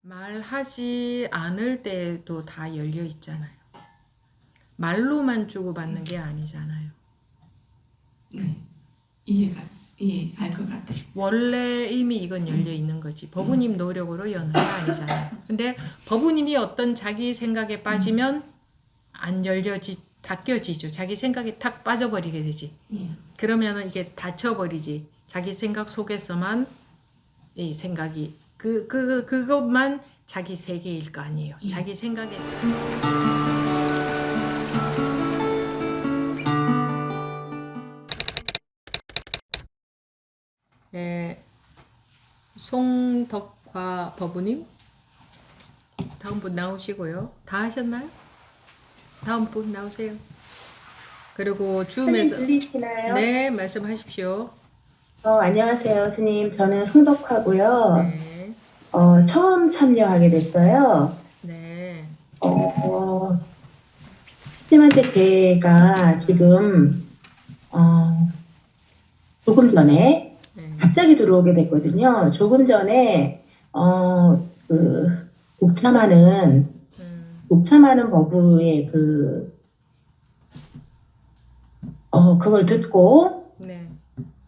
말하지 않을 때도 다 열려 있잖아요. 말로만 주고받는 게 아니잖아요. 네, 이해할 것 같아요. 원래 이미 이건 열려 있는 거지. 버부님 노력으로 여는 게 아니잖아요. 근데 버부님이 어떤 자기 생각에 빠지면 안 닫혀지죠. 자기 생각에 탁 빠져버리게 되지. 예. 그러면은 이게 닫혀버리지. 자기 생각 속에서만 이 생각이 그것만 자기 세계일 거 아니에요. 예. 자기 생각에서. 네, 송덕화 버부님 다음 분 나오시고요. 다 하셨나요? 다음 분 나오세요. 그리고 줌에서 스님 들리시나요? 네, 말씀하십시오. 안녕하세요, 스님. 저는 송덕화고요. 네, 처음 참여하게 됐어요. 네, 스님한테 제가 지금 조금 전에 네. 갑자기 들어오게 됐거든요. 조금 전에 그 독참하는 법부의 그걸 듣고 네.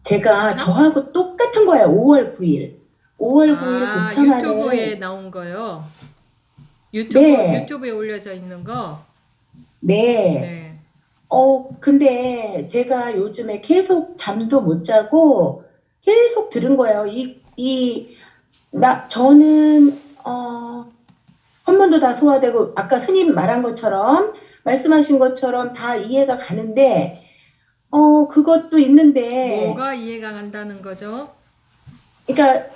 제가 독참? 저하고 똑같은 거예요. 5월 9일 독참하는 유튜브에 나온 거요. 네. 유튜브에 올려져 있는 거. 네. 네. 근데 제가 요즘에 계속 잠도 못 자고 계속 들은 거예요. 저는, 헌문도 다 소화되고, 아까 스님 말씀하신 것처럼 다 이해가 가는데, 그것도 있는데. 뭐가 이해가 간다는 거죠? 그러니까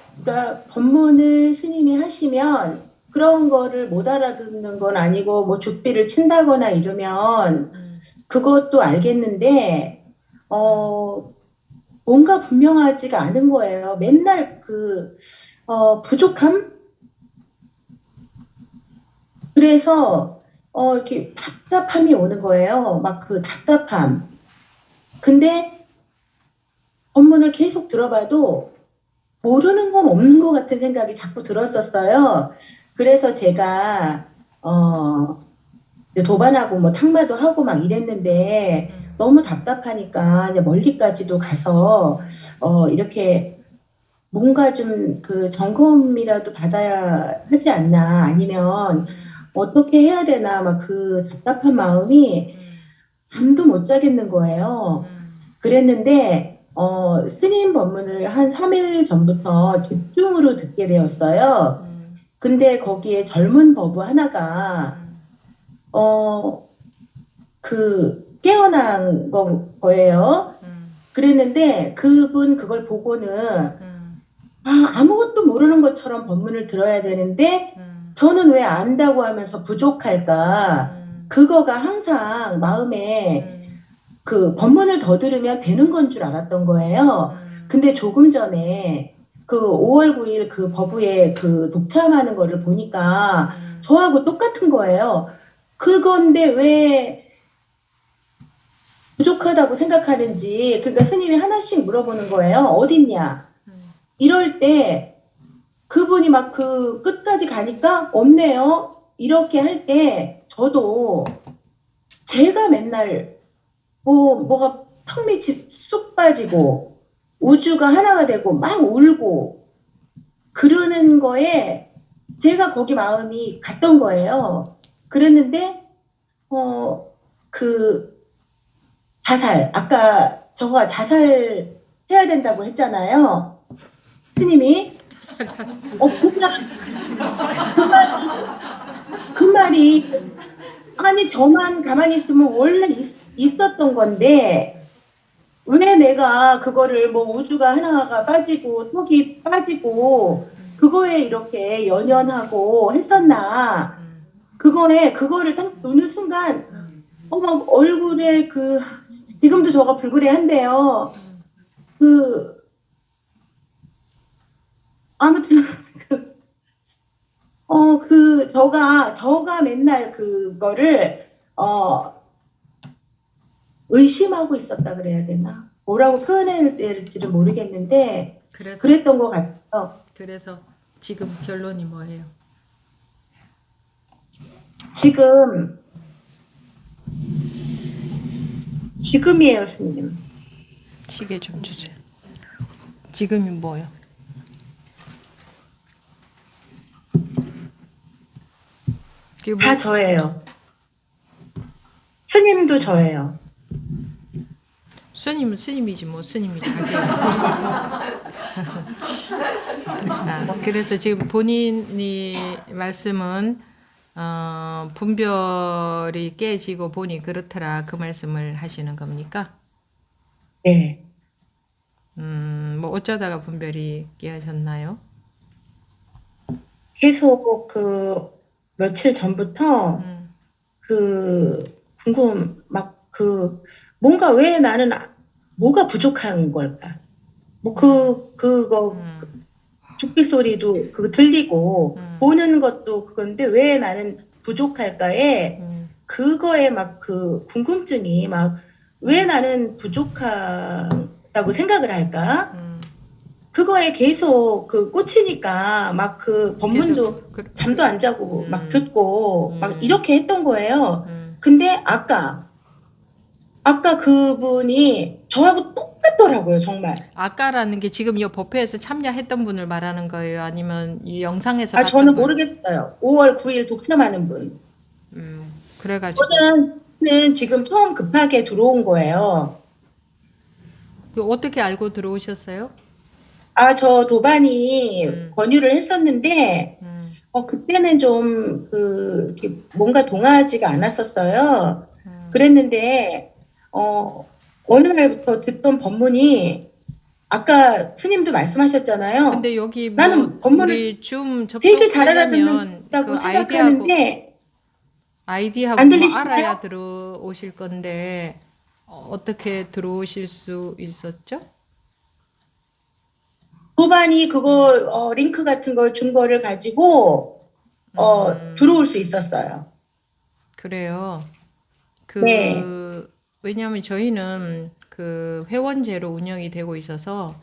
법문을 스님이 하시면 그런 거를 못 알아듣는 건 아니고, 뭐 죽비를 친다거나 이러면 그것도 알겠는데, 뭔가 분명하지가 않은 거예요. 맨날 부족함? 그래서, 이렇게 답답함이 오는 거예요. 막 그 답답함. 근데 법문을 계속 들어봐도 모르는 건 없는 것 같은 생각이 자꾸 들었었어요. 그래서 제가, 이제 도반하고 뭐 탕마도 하고 막 이랬는데, 너무 답답하니까 이제 멀리까지도 가서 이렇게 뭔가 좀 그 점검이라도 받아야 하지 않나, 아니면 어떻게 해야 되나, 막 그 답답한 마음이 잠도 못 자겠는 거예요. 그랬는데 스님 법문을 한 3일 전부터 집중으로 듣게 되었어요. 근데 거기에 젊은 법부 하나가 깨어난 거예요. 그랬는데 그분 그걸 보고는 아무것도 모르는 것처럼 법문을 들어야 되는데 저는 왜 안다고 하면서 부족할까? 그거가 항상 마음에 그 법문을 더 들으면 되는 건 줄 알았던 거예요. 근데 조금 전에 그 5월 9일 그 법부에 그 독참하는 거를 보니까 저하고 똑같은 거예요. 그건데 왜 부족하다고 생각하는지, 그러니까 스님이 하나씩 물어보는 거예요. 어딨냐? 이럴 때 그분이 막 그 끝까지 가니까 없네요. 이렇게 할 때 저도 제가 맨날 뭐가 턱 밑이 쑥 빠지고 우주가 하나가 되고 막 울고 그러는 거에 제가 거기 마음이 갔던 거예요. 그랬는데 아까 저가 자살 해야 된다고 했잖아요. 스님이. 그 말이, 아니, 저만 가만히 있으면 원래 있었던 건데, 왜 내가 그거를 뭐 우주가 하나가 빠지고, 턱이 빠지고, 그거에 이렇게 연연하고 했었나. 그거를 딱 보는 순간, 막 얼굴에 지금도 저가 불그레한데요. 아무튼, 저가 맨날 그거를, 의심하고 있었다 그래야 되나? 뭐라고 표현해야 될지를 모르겠는데, 그랬던 것 같아요. 그래서 지금 결론이 뭐예요? 지금이에요, 스님. 시계 좀 주세요. 지금이 뭐요? 그게 뭐, 다 저예요. 스님도 저예요. 스님은 스님이지 뭐 스님이 자기. 그래서 지금 본인이 말씀은 분별이 깨지고 보니 그렇더라 그 말씀을 하시는 겁니까? 네. 뭐 어쩌다가 분별이 깨어졌나요? 계속 며칠 전부터 음, 뭔가 왜 나는 뭐가 부족한 걸까? 그거 죽비 소리도 그거 들리고 보는 것도 그건데 왜 나는 부족할까에 그거에 막 그 궁금증이 막 왜 나는 부족하다고 생각을 할까? 그거에 계속 꽂히니까 막 법문도 계속 잠도 안 자고 막 듣고 막 음. 이렇게 했던 거예요. 근데 아까 그분이 저하고 똑같더라고요, 정말. 아까라는 게 지금 이 법회에서 참여했던 분을 말하는 거예요? 아니면 이 영상에서 봤던 저는 분? 모르겠어요. 5월 9일 독참하는 분. 그래가지고 저는 지금 처음 급하게 들어온 거예요. 어떻게 알고 들어오셨어요? 저 도반이 권유를 했었는데, 그때는 좀, 이렇게 뭔가 동하지가 않았었어요. 그랬는데, 어느 날부터 듣던 법문이, 아까 스님도 말씀하셨잖아요. 근데 여기 뭐 나는 법문을 우리 줌 되게 잘 접속하려면 알아듣는다고 그 생각하는데, 아이디하고 안 뭐 들리시나요? 알아야 들어오실 건데 어떻게 들어오실 수 있었죠? 도반이 그거, 링크 같은 걸 준 거를 가지고, 들어올 수 있었어요. 그래요. 네. 왜냐하면 저희는 그 회원제로 운영이 되고 있어서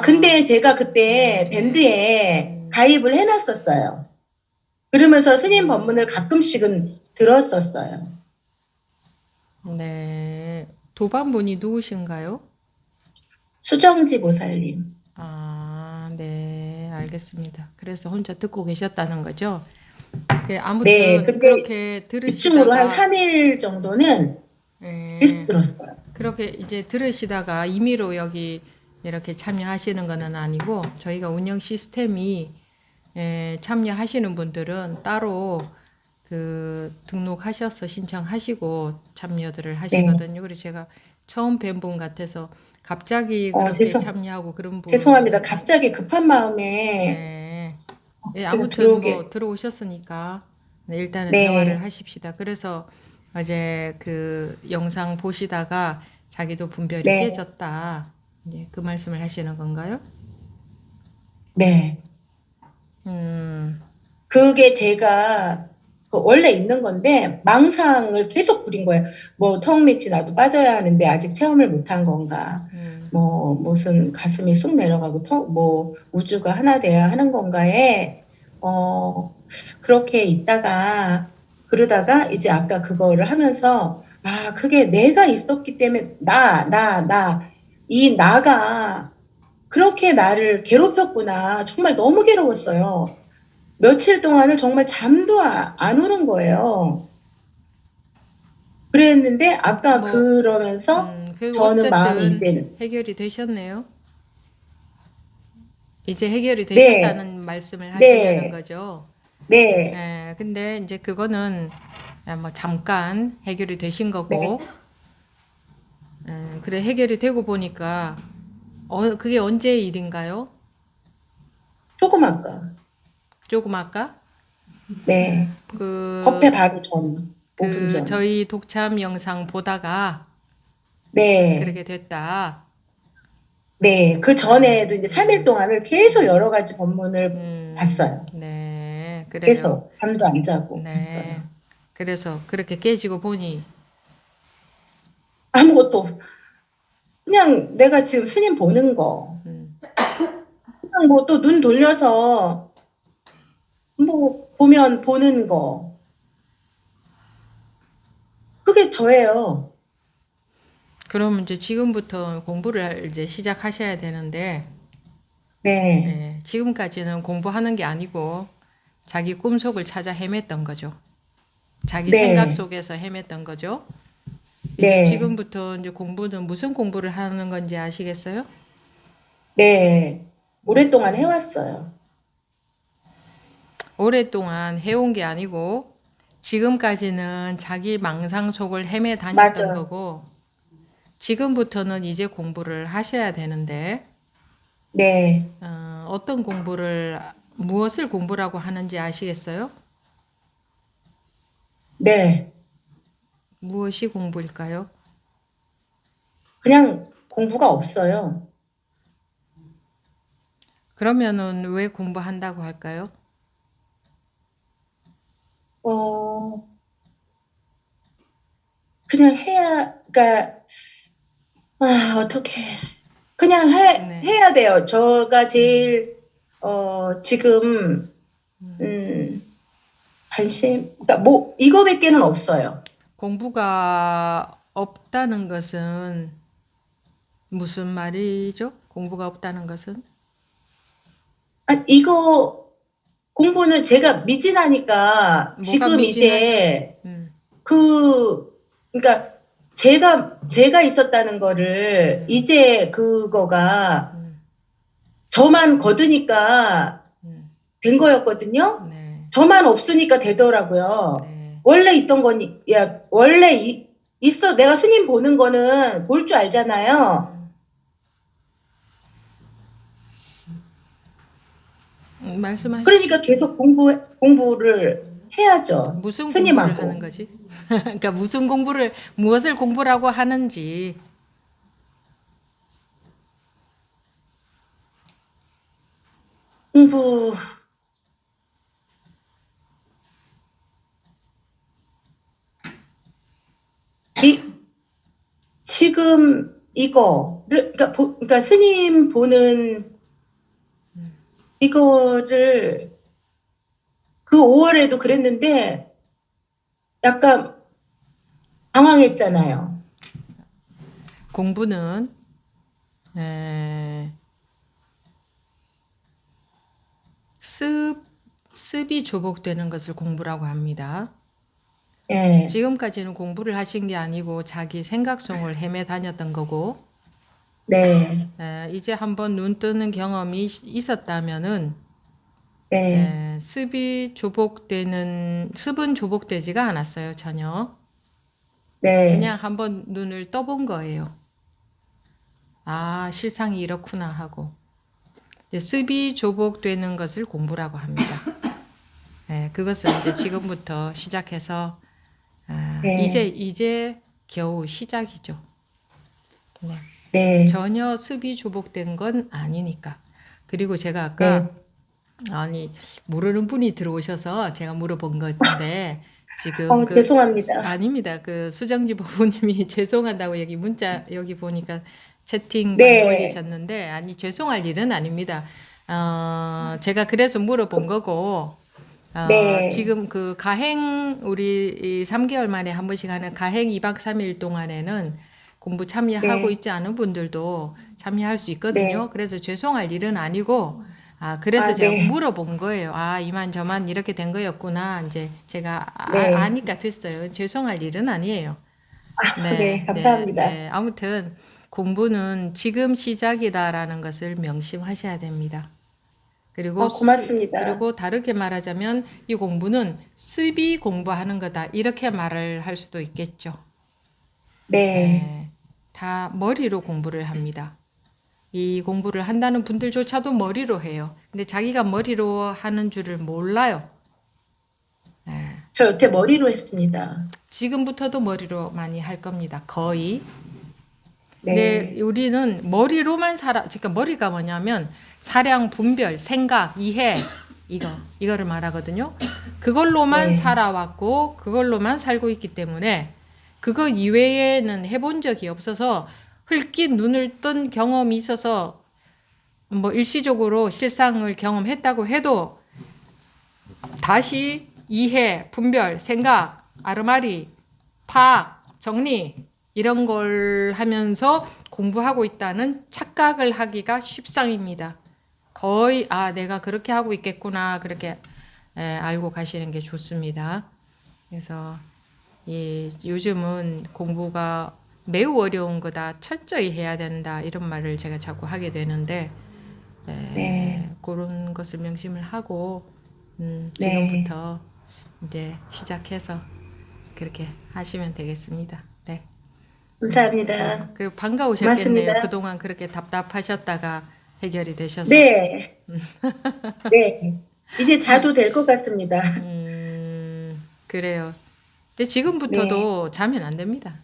근데 제가 그때 밴드에 가입을 해놨었어요. 그러면서 스님 법문을 가끔씩은 들었었어요. 네. 도반분이 누구신가요? 수정지 보살님. 네, 알겠습니다. 그래서 혼자 듣고 계셨다는 거죠? 아무튼 네, 근데 그렇게 집중으로 한 들으시다가 3일 정도는 계속 들었어요. 그렇게 이제 들으시다가 임의로 여기 이렇게 참여하시는 거는 아니고 저희가 운영 시스템이 참여하시는 분들은 따로 등록하셔서 신청하시고 참여들을 하시거든요. 그래서 제가 처음 뵌 분 같아서 갑자기 그렇게 참여하고 그런 분. 죄송합니다. 갑자기 급한 마음에 네. 아무튼 뭐 들어오셨으니까 일단은 대화를 하십시다. 그래서 어제 그 영상 보시다가 자기도 분별이 깨졌다. 이제 그 말씀을 하시는 건가요? 네. 그게 제가 원래 있는 건데 망상을 계속 부린 거예요. 뭐 턱밑이 나도 빠져야 하는데 아직 체험을 못한 건가. 뭐 무슨 가슴이 쑥 내려가고 뭐 우주가 하나 돼야 하는 건가에 그렇게 있다가 그러다가 이제 아까 그거를 하면서 그게 내가 있었기 때문에 이 나가 그렇게 나를 괴롭혔구나. 정말 너무 괴로웠어요. 며칠 동안을 정말 잠도 안 오는 거예요. 그랬는데 아까 그러면서 저는 마음이 이제 해결이 되셨네요. 이제 해결이 되셨다는 말씀을 하시려는 거죠. 네. 근데 이제 그거는 뭐 잠깐 해결이 되신 거고, 그래 해결이 되고 보니까 그게 언제 일인가요? 조금 아까. 조금 아까? 네. 법회 바로 전. 5분 전. 저희 독참 영상 보다가 그렇게 됐다. 네. 그 전에도 이제 3일 동안을 계속 여러 가지 법문을 봤어요. 네. 그래요. 계속 잠도 안 자고. 네. 그래서 그렇게 깨지고 보니 아무것도 그냥 내가 지금 스님 보는 거. 그냥 뭐 또 눈 돌려서 뭐 보면 보는 거. 그게 저예요. 그럼 이제 지금부터 공부를 이제 시작하셔야 되는데, 네, 예, 지금까지는 공부하는 게 아니고 자기 꿈속을 찾아 헤맸던 거죠. 자기 생각 네, 속에서 헤맸던 거죠. 이제 네, 지금부터 이제 공부는 무슨 공부를 하는 건지 아시겠어요? 네. 오랫동안 해왔어요. 오랫동안 해온 게 아니고 지금까지는 자기 망상 속을 헤매 다녔던 맞아요. 거고 지금부터는 이제 공부를 하셔야 되는데 네, 어떤 공부를 무엇을 공부라고 하는지 아시겠어요? 네. 무엇이 공부일까요? 그냥 공부가 없어요. 그러면은 왜 공부한다고 할까요? 어, 그냥 해야, 그러니까, 어떻게. 그냥 네. 해야 돼요. 제가 음, 제일, 지금, 음. 음, 관심, 그러니까 뭐, 이거밖에는 없어요. 공부가 없다는 것은 무슨 말이죠? 공부가 없다는 것은? 이거 공부는 제가 미진하니까 뭐가 지금 미진하죠? 이제 음, 그러니까 제가 있었다는 거를 음, 이제 그거가 음, 저만 거두니까 음. 된 거였거든요. 네, 저만 없으니까 되더라고요. 네. 원래 있던 거니, 야, 원래 있어. 내가 스님 보는 거는 볼 줄 알잖아요. 음. 말씀하십시오. 그러니까 계속 공부를 해야죠. 무슨 공부를 하는 스님하고. 거지? 그러니까 무엇을 공부라고 하는지. 공부, 이, 지금 이거를, 그러니까 스님 보는 이거를 그 5월에도 그랬는데 약간 당황했잖아요. 공부는 에, 습이 조복되는 것을 공부라고 합니다. 예, 지금까지는 공부를 하신 게 아니고 자기 생각속을 헤매 다녔던 거고 네, 이제 한번 눈 뜨는 경험이 있었다면은 네, 습은 조복되지가 않았어요, 전혀. 네. 그냥 한번 눈을 떠본 거예요. 아, 실상이 이렇구나 하고. 이제 습이 조복되는 것을 공부라고 합니다. 그것을 이제 지금부터 시작해서 네, 이제 겨우 시작이죠. 네. 네, 전혀 습이 조복된 건 아니니까. 그리고 제가 네. 아까 아니 모르는 분이 들어오셔서 제가 물어본 건데 지금 죄송합니다. 아닙니다. 그 수정지 부부님이 죄송하다고 여기 문자 여기 보니까 채팅방에 네, 올리셨는데 아니 죄송할 일은 아닙니다. 제가 그래서 물어본 거고 네, 지금 그 가행 우리 이 3개월 만에 한 번씩 하는 가행 2박 3일 동안에는 공부 참여하고 네, 있지 않은 분들도 참여할 수 있거든요. 네. 그래서 죄송할 일은 아니고 그래서 제가 네, 물어본 거예요. 이만저만 이렇게 된 거였구나. 이제 제가 네. 아니까 됐어요. 죄송할 일은 아니에요. 네, 네, 네, 감사합니다. 네. 아무튼 공부는 지금 시작이다라는 것을 명심하셔야 됩니다. 고맙습니다. 그리고 다르게 말하자면 이 공부는 습이 공부하는 거다. 이렇게 말을 할 수도 있겠죠. 네, 다 머리로 공부를 합니다. 이 공부를 한다는 분들조차도 머리로 해요. 근데 자기가 머리로 하는 줄을 몰라요. 예, 저 여태 머리로 했습니다. 지금부터도 머리로 많이 할 겁니다. 거의. 근데 네, 우리는 머리로만 그러니까 머리가 뭐냐면 사량, 분별, 생각, 이해 이거를 말하거든요. 그걸로만 네, 살아왔고 그걸로만 살고 있기 때문에 그거 이외에는 해본 적이 없어서 흘낏 눈을 뜬 경험이 있어서 뭐 일시적으로 실상을 경험했다고 해도 다시 이해, 분별, 생각, 아르마리, 파악 정리 이런 걸 하면서 공부하고 있다는 착각을 하기가 쉽상입니다. 거의 내가 그렇게 하고 있겠구나 그렇게 알고 가시는 게 좋습니다. 그래서 요즘은 공부가 매우 어려운 거다. 철저히 해야 된다. 이런 말을 제가 자꾸 하게 되는데 네. 그런 것을 명심을 하고 네. 지금부터 이제 시작해서 그렇게 하시면 되겠습니다. 네. 감사합니다. 그리고 반가우셨겠네요. 고맙습니다. 그동안 그렇게 답답하셨다가 해결이 되셔서. 네. 네. 이제 자도 될 것 같습니다. 그래요. 근데 네. 지금부터도 자면 안 됩니다.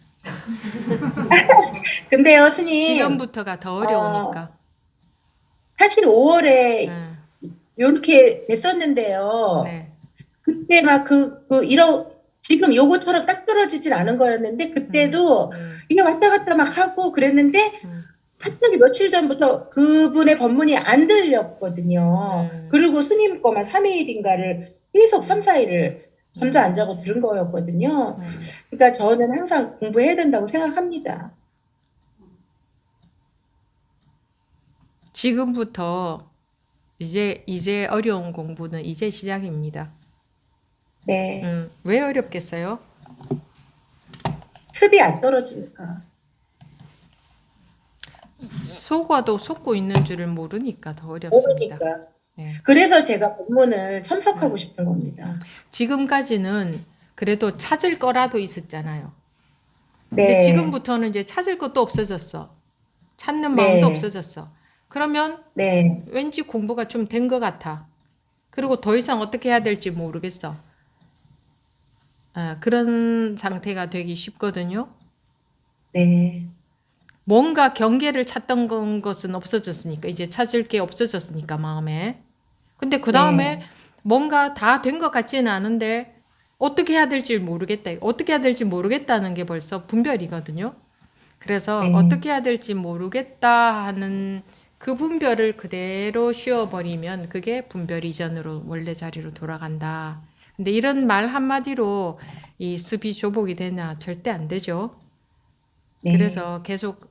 근데요, 스님, 지금부터가 더 어려우니까. 사실 5월에 네. 이렇게 됐었는데요. 네. 그때 막 지금 요거처럼 딱 떨어지진 않은 거였는데, 그때도 이게 왔다 갔다 막 하고 그랬는데, 갑자기 며칠 전부터 그분의 법문이 안 들렸거든요. 그리고 스님 거만 3일인가를 계속 3, 4일을 잠도 안 자고 들은 거였거든요. 그러니까 저는 항상 공부해야 된다고 생각합니다. 지금부터 이제 어려운 공부는 이제 시작입니다. 네. 왜 어렵겠어요? 습이 안 떨어지니까. 속아도 속고 있는 줄을 모르니까 더 어렵습니다. 모르니까. 네. 그래서 제가 법문을 참석하고 싶은 겁니다. 지금까지는 그래도 찾을 거라도 있었잖아요. 네. 근데 지금부터는 이제 찾을 것도 없어졌어. 찾는 마음도 네. 없어졌어. 그러면 네. 왠지 공부가 좀 된 것 같아. 그리고 더 이상 어떻게 해야 될지 모르겠어. 그런 상태가 되기 쉽거든요. 네. 뭔가 경계를 찾던 것은 없어졌으니까 이제 찾을 게 없어졌으니까 마음에. 근데 그 다음에 네. 뭔가 다 된 것 같지는 않은데 어떻게 해야 될지 모르겠다. 어떻게 해야 될지 모르겠다는 게 벌써 분별이거든요. 그래서 네. 어떻게 해야 될지 모르겠다 하는 그 분별을 그대로 쉬어버리면 그게 분별 이전으로 원래 자리로 돌아간다. 근데 이런 말 한마디로 이 습이 조복이 되냐? 절대 안 되죠. 네. 그래서 계속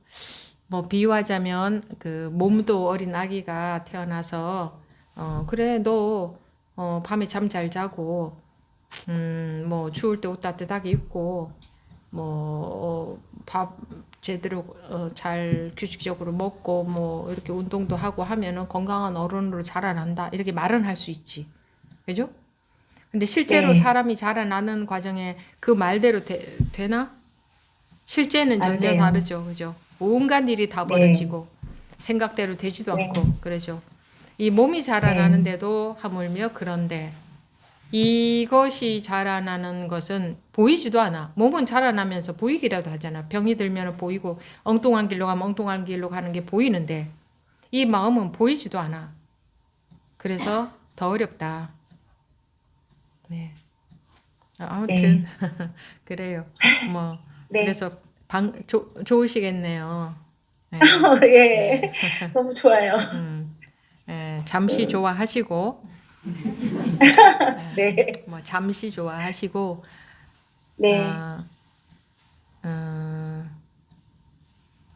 뭐 비유하자면 그 몸도 어린 아기가 태어나서 그래 너 밤에 잠 잘 자고 뭐 추울 때 옷 따뜻하게 입고 뭐 밥 제대로 잘 규칙적으로 먹고 뭐 이렇게 운동도 하고 하면은 건강한 어른으로 자라난다 이렇게 말은 할 수 있지, 그죠? 근데 실제로 네. 사람이 자라나는 과정에 그 말대로 되나? 실제는 안 전혀 돼요. 다르죠, 그죠? 온갖 일이 다 네. 벌어지고 생각대로 되지도 네. 않고 그러죠. 이 몸이 자라나는데도 하물며 그런데 이것이 자라나는 것은 보이지도 않아. 몸은 자라나면서 보이기라도 하잖아. 병이 들면 보이고 엉뚱한 길로 가면 엉뚱한 길로 가는 게 보이는데 이 마음은 보이지도 않아. 그래서 더 어렵다. 네. 아무튼 그래요. 뭐 네. 그래서 좋으시겠네요. 네. 예. 너무 좋아요. 잠시 좋아하시고 네. 뭐 잠시 좋아하시고 네.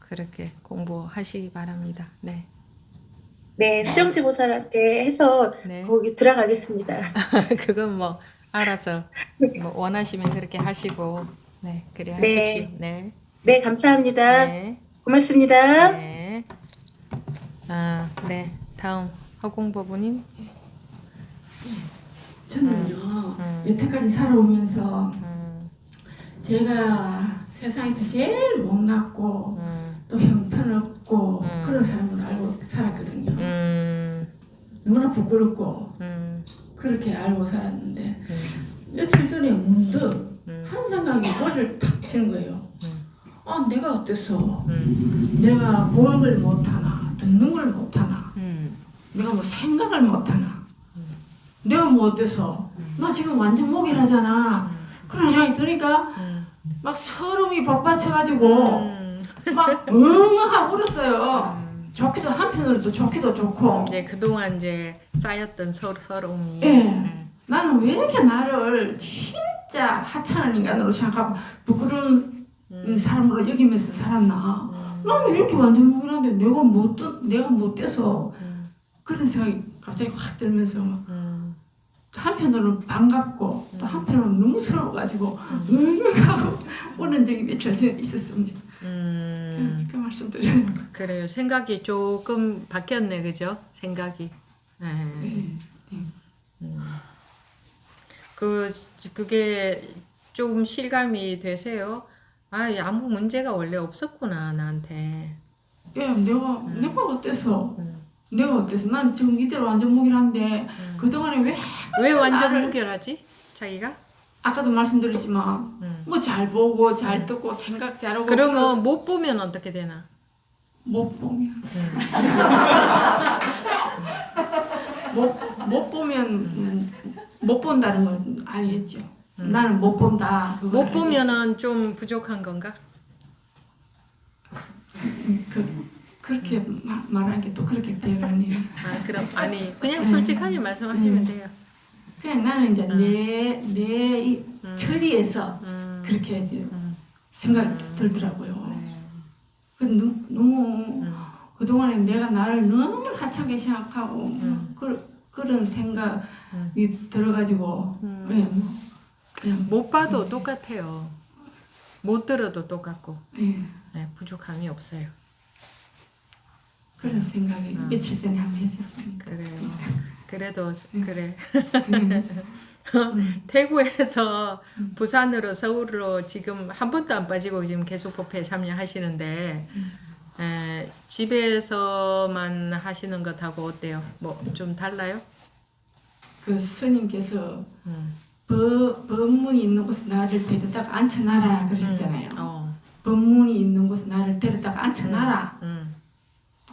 그렇게 공부하시기 바랍니다. 네. 네. 수정지보살한테 해서 네. 거기 들어가겠습니다. 그건 뭐 알아서 뭐 원하시면 그렇게 하시고 네 그래 네. 하십시오. 네. 네. 감사합니다. 네. 고맙습니다. 네. 네. 다음 허공법부님. 저는요 여태까지 살아오면서 제가 세상에서 제일 못났고 또 형편없고 그런 사람으로 알고 살았거든요. 너무나 부끄럽고 그렇게 알고 살았는데 며칠 전에 문득 한 생각이 머리를 탁 치는 거예요. 내가 어땠어? 내가 보는 걸 못하나? 듣는 걸 못하나? 내가 뭐 생각을 못하나? 내가 뭐 어때서? 나 지금 완전 목이라잖아. 그런 생각이 드니까 막 서름이 복받쳐가지고 막 하고 울었어요. 좋기도 한편으로 또 좋기도 좋고. 이제 그동안 이제 쌓였던 서러움이. 예. 나는 왜 이렇게 나를 진짜 하찮은 인간으로 생각하고 부끄러운 이 사람으로 여기면서 살았나? 나는 이렇게 완전 무결한데 내가 못 돼서 그런 생각이 갑자기 확 들면서 한편으로는 반갑고 또 한편으로는 너무 서러워가지고 하고 오는 적이 며칠 전에 있었습니다. 이렇게 말씀드려요. 그래요. 생각이 조금 바뀌었네, 그죠? 생각이. 네. 그게 조금 실감이 되세요? 아, 아무 문제가 원래 없었구나, 나한테. 예, 내가 어때서? 내가 어때서? 난 지금 이대로 완전 무결한데 그동안에 왜 완전 나를- 무결하지? 자기가? 아까도 말씀드렸지만 뭐 잘 보고 잘 듣고 생각 잘하고 그러면 못 보면 어떻게 되나? 못 보면 못 보면 못 본다는 건 알겠죠. 나는 못 본다. 그걸 못 알겠죠. 보면은 좀 부족한 건가? 그렇게 말하는 게 또 그렇게 되거든요. 아, 그럼 아니 그냥 솔직하게 말씀하시면 돼요. 그냥 나는 이제 내 처리에서 그렇게 이제 생각이 들더라고요. 너무 그동안에 내가 나를 너무 하찮게 생각하고 그런 생각이 들어가지고 그냥 못 봐도 똑같아요. 못 들어도 똑같고 예, 네, 부족함이 없어요. 그런 생각이 며칠 전에 한번 했었습니다. 그래요. 그래도 그래. 대구에서 부산으로 서울로 지금 한 번도 안 빠지고 지금 계속 법회에 참여하시는데 집에서만 하시는 것하고 어때요? 뭐 좀 달라요? 그 스님께서 법문이 있는 곳에 나를 데려다가 앉혀놔라 그러셨잖아요. 법문이 있는 곳에 나를 데려다가 앉혀놔라.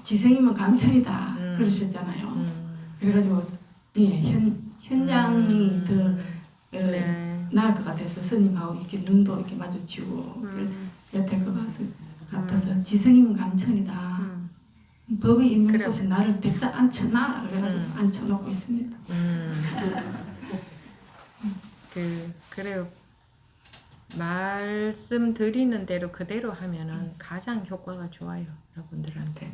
지성이면 감천이다 그러셨잖아요. 그래가지고 예, 현장이 더 나을 것 같아서 스님하고 이렇게 눈도 이렇게 마주치고 될 것 같아서 지성이면 감천이다. 법이 있는 그래. 곳에 나를 데려다 앉혀놔라 그래가지고 앉혀놓고 있습니다. 그래요. 말씀드리는 대로 그대로 하면은 가장 효과가 좋아요, 여러분들한테.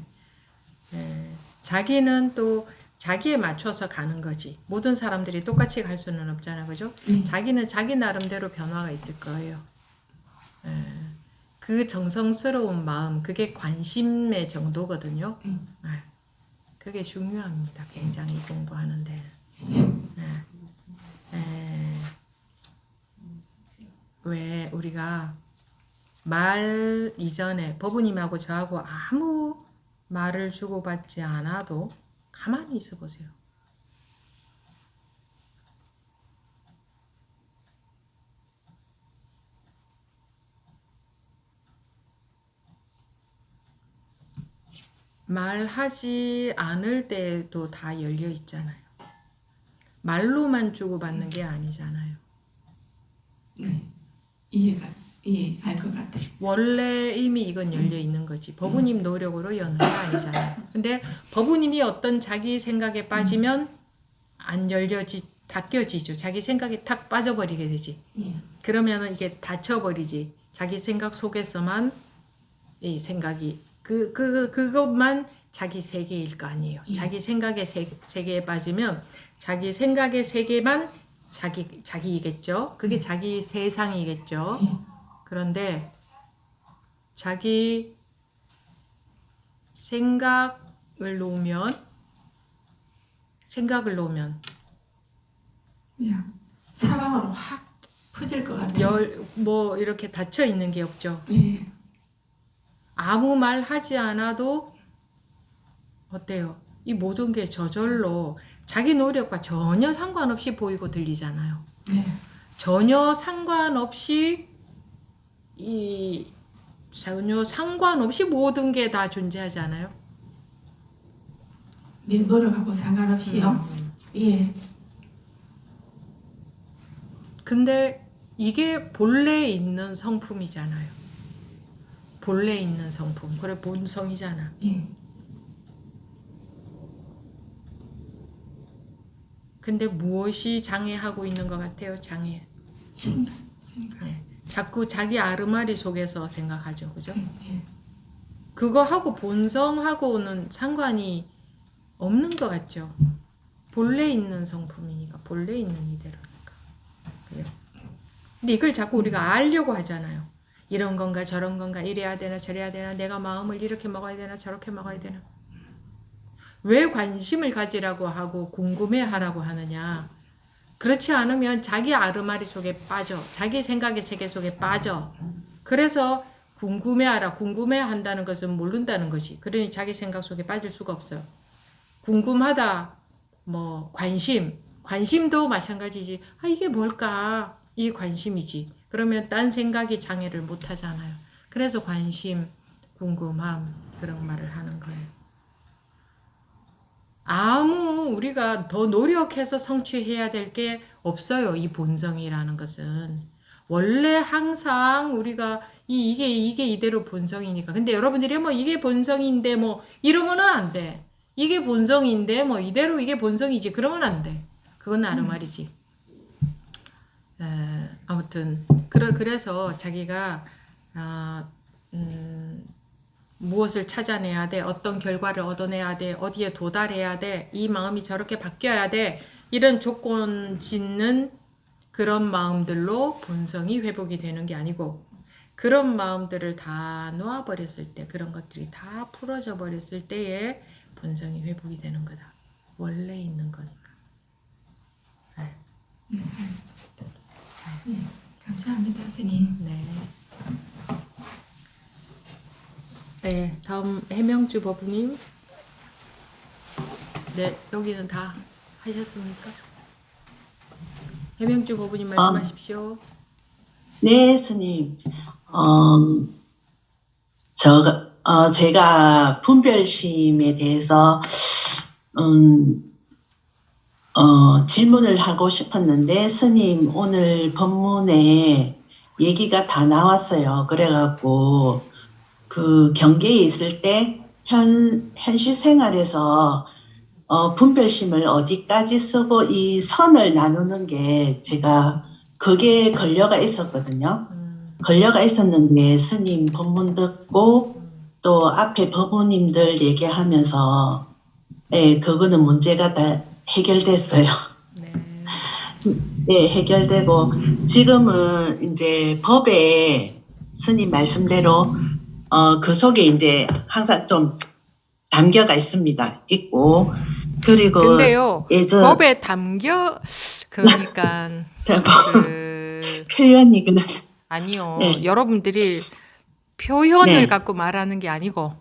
자기는 또 자기에 맞춰서 가는 거지. 모든 사람들이 똑같이 갈 수는 없잖아, 그죠? 자기는 자기 나름대로 변화가 있을 거예요. 그 정성스러운 마음, 그게 관심의 정도거든요. 그게 중요합니다, 굉장히 공부하는데. 왜 우리가 말 이전에 법우님하고 저하고 아무 말을 주고받지 않아도 가만히 있어 보세요. 말하지 않을 때도 다 열려 있잖아요. 말로만 주고받는 게 아니잖아요. 네, 이해할 것 같아요. 원래 이미 이건 열려 있는 거지. 법우님 노력으로 여는 게 아니잖아요. 근데 법우님이 어떤 자기 생각에 빠지면 안 닫혀지죠. 자기 생각에 탁 빠져버리게 되지. 그러면은 이게 닫혀버리지. 자기 생각 속에서만 이 생각이 그것만 자기 세계일 거 아니에요. 자기 생각의 세계에 빠지면 자기 생각의 세계만 자기이겠죠. 그게 자기 세상이겠죠. 그런데 자기 생각을 놓으면 그냥 사방으로 확 퍼질 것 같아요. 뭐 이렇게 닫혀 있는 게 없죠. 예. 아무 말 하지 않아도 어때요? 이 모든 게 저절로 자기 노력과 전혀 상관없이 보이고 들리잖아요. 네. 전혀 상관없이 모든 게 다 존재하잖아요. 네 노력하고 상관없이요. 예. 근데 이게 본래 있는 성품이잖아요. 본래 있는 성품. 그래 본성이잖아. 예. 근데 무엇이 장애하고 있는 것 같아요? 생각. 네. 자꾸 자기 아르마리 속에서 생각하죠. 그죠? 예. 그거하고 본성하고는 상관이 없는 것 같죠. 본래 있는 성품이니까, 본래 있는 이대로니까. 그죠? 근데 이걸 자꾸 우리가 알려고 하잖아요. 이런 건가 저런 건가 이래야 되나 저래야 되나 내가 마음을 이렇게 먹어야 되나 저렇게 먹어야 되나. 왜 관심을 가지라고 하고 궁금해하라고 하느냐. 그렇지 않으면 자기 아르마리 속에 빠져. 자기 생각의 세계 속에 빠져. 그래서 궁금해하라. 궁금해한다는 것은 모른다는 것이. 그러니 자기 생각 속에 빠질 수가 없어요. 궁금하다. 뭐 관심도 마찬가지지. 아 이게 뭘까? 이게 관심이지. 그러면 딴 생각이 장애를 못 하잖아요. 그래서 관심, 궁금함 그런 말을 하는 거예요. 아무 우리가 더 노력해서 성취해야 될 게 없어요. 이 본성이라는 것은. 원래 항상 우리가 이게 이대로 본성이니까. 근데 여러분들이 뭐 이게 본성인데 뭐 이러면은 안 돼. 이게 본성인데 뭐 이대로 이게 본성이지. 그러면 안 돼. 그건 아르말이지. 아무튼 그래서 자기가 무엇을 찾아내야 돼, 어떤 결과를 얻어내야 돼, 어디에 도달해야 돼, 이 마음이 저렇게 바뀌어야 돼, 이런 조건 짓는 그런 마음들로 본성이 회복이 되는 게 아니고, 그런 마음들을 다 놓아버렸을 때, 그런 것들이 다 풀어져 버렸을 때에 본성이 회복이 되는 거다. 원래 있는 거니까. 네. 네, 알겠습니다. 네, 감사합니다, 스님. 네. 네, 다음 해명주 법부님. 네, 여기는 다 하셨습니까? 해명주 법부님 말씀하십시오. 네, 스님. 제가 분별심에 대해서 질문을 하고 싶었는데 스님 오늘 법문에 얘기가 다 나왔어요. 그래갖고 그 경계에 있을 때 현실 생활에서 분별심을 어디까지 쓰고 이 선을 나누는 게 제가 그게 걸려가 있었거든요. 걸려가 있었는데 스님 법문 듣고 또 앞에 법부님들 얘기하면서 예, 그거는 문제가 다 해결됐어요. 네. 네, 해결되고 지금은 이제 법에 스님 말씀대로 그 속에 이제 항상 좀 담겨가 있고 그리고 근데요, 법에 담겨 그러니까 표현이 그냥 아니요. 네. 여러분들이 표현을 네. 갖고 말하는 게 아니고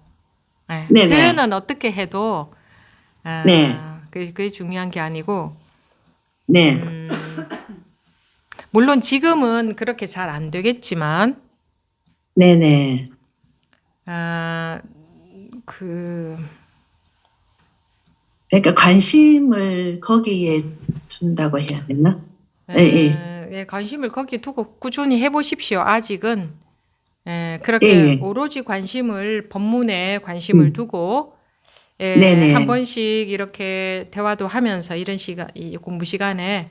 네. 네네. 표현은 어떻게 해도 네. 그게 중요한 게 아니고 네. 물론 지금은 그렇게 잘 안 되겠지만 네네. 그러니까 관심을 거기에 둔다고 해야 되나? 예, 관심을 거기에 두고 꾸준히 해보십시오. 아직은 그렇게 오로지 관심을 법문에 관심을 두고 네네. 한 번씩 이렇게 대화도 하면서 이런 시간, 이 공부 시간에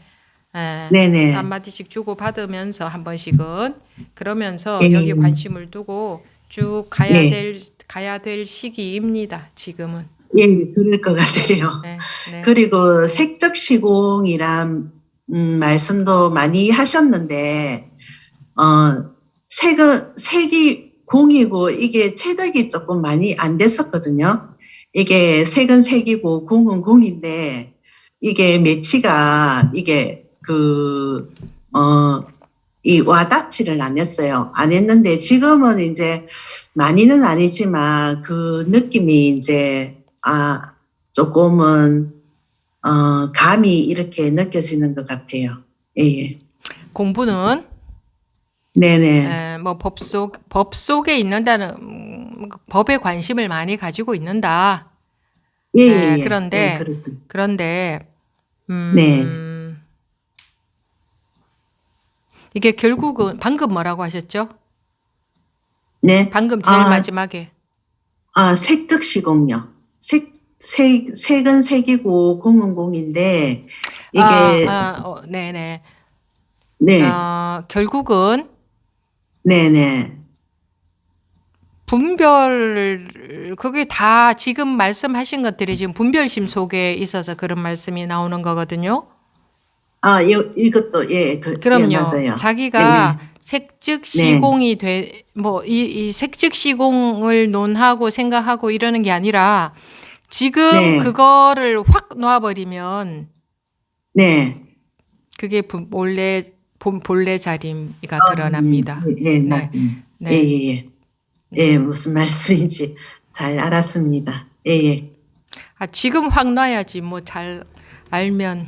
네네. 한마디씩 주고 받으면서 한 번씩은 그러면서 예. 여기 관심을 두고 쭉 가야 될 시기입니다. 지금은. 예, 그럴 것 같아요. 네, 네. 그리고 색적 시공이란 말씀도 많이 하셨는데 색이 공이고 이게 체득이 조금 많이 안 됐었거든요. 이게 색은 색이고 공은 공인데 이게 매치가 이게 이 와닿지를 안 했어요. 안 했는데 지금은 이제 많이는 아니지만 그 느낌이 이제 조금은 감이 이렇게 느껴지는 것 같아요. 예. 공부는 네네. 뭐 법 속에 있는다는 법에 관심을 많이 가지고 있는다. 예. 그런데 그렇군요. 네. 이게 결국은 방금 뭐라고 하셨죠? 네. 방금 제일 마지막에 색적 시공요. 색은 색이고 공은 공인데 이게 네네. 네, 결국은 네. 그게 다 지금 말씀하신 것들이 지금 분별심 속에 있어서 그런 말씀이 나오는 거거든요. 이것도, 예, 그럼요. 맞아요. 자기가 네, 색즉 네, 시공이 이 색즉 시공을 논하고 생각하고 이러는 게 아니라 지금 네, 그거를 확 놓아버리면 네. 그게 본래 자리가 드러납니다. 예, 네, 맞습니다. 예, 네, 예, 예. 예, 네. 무슨 말씀인지 잘 알았습니다. 예, 예. 지금 확 놔야지 뭐 잘 알면.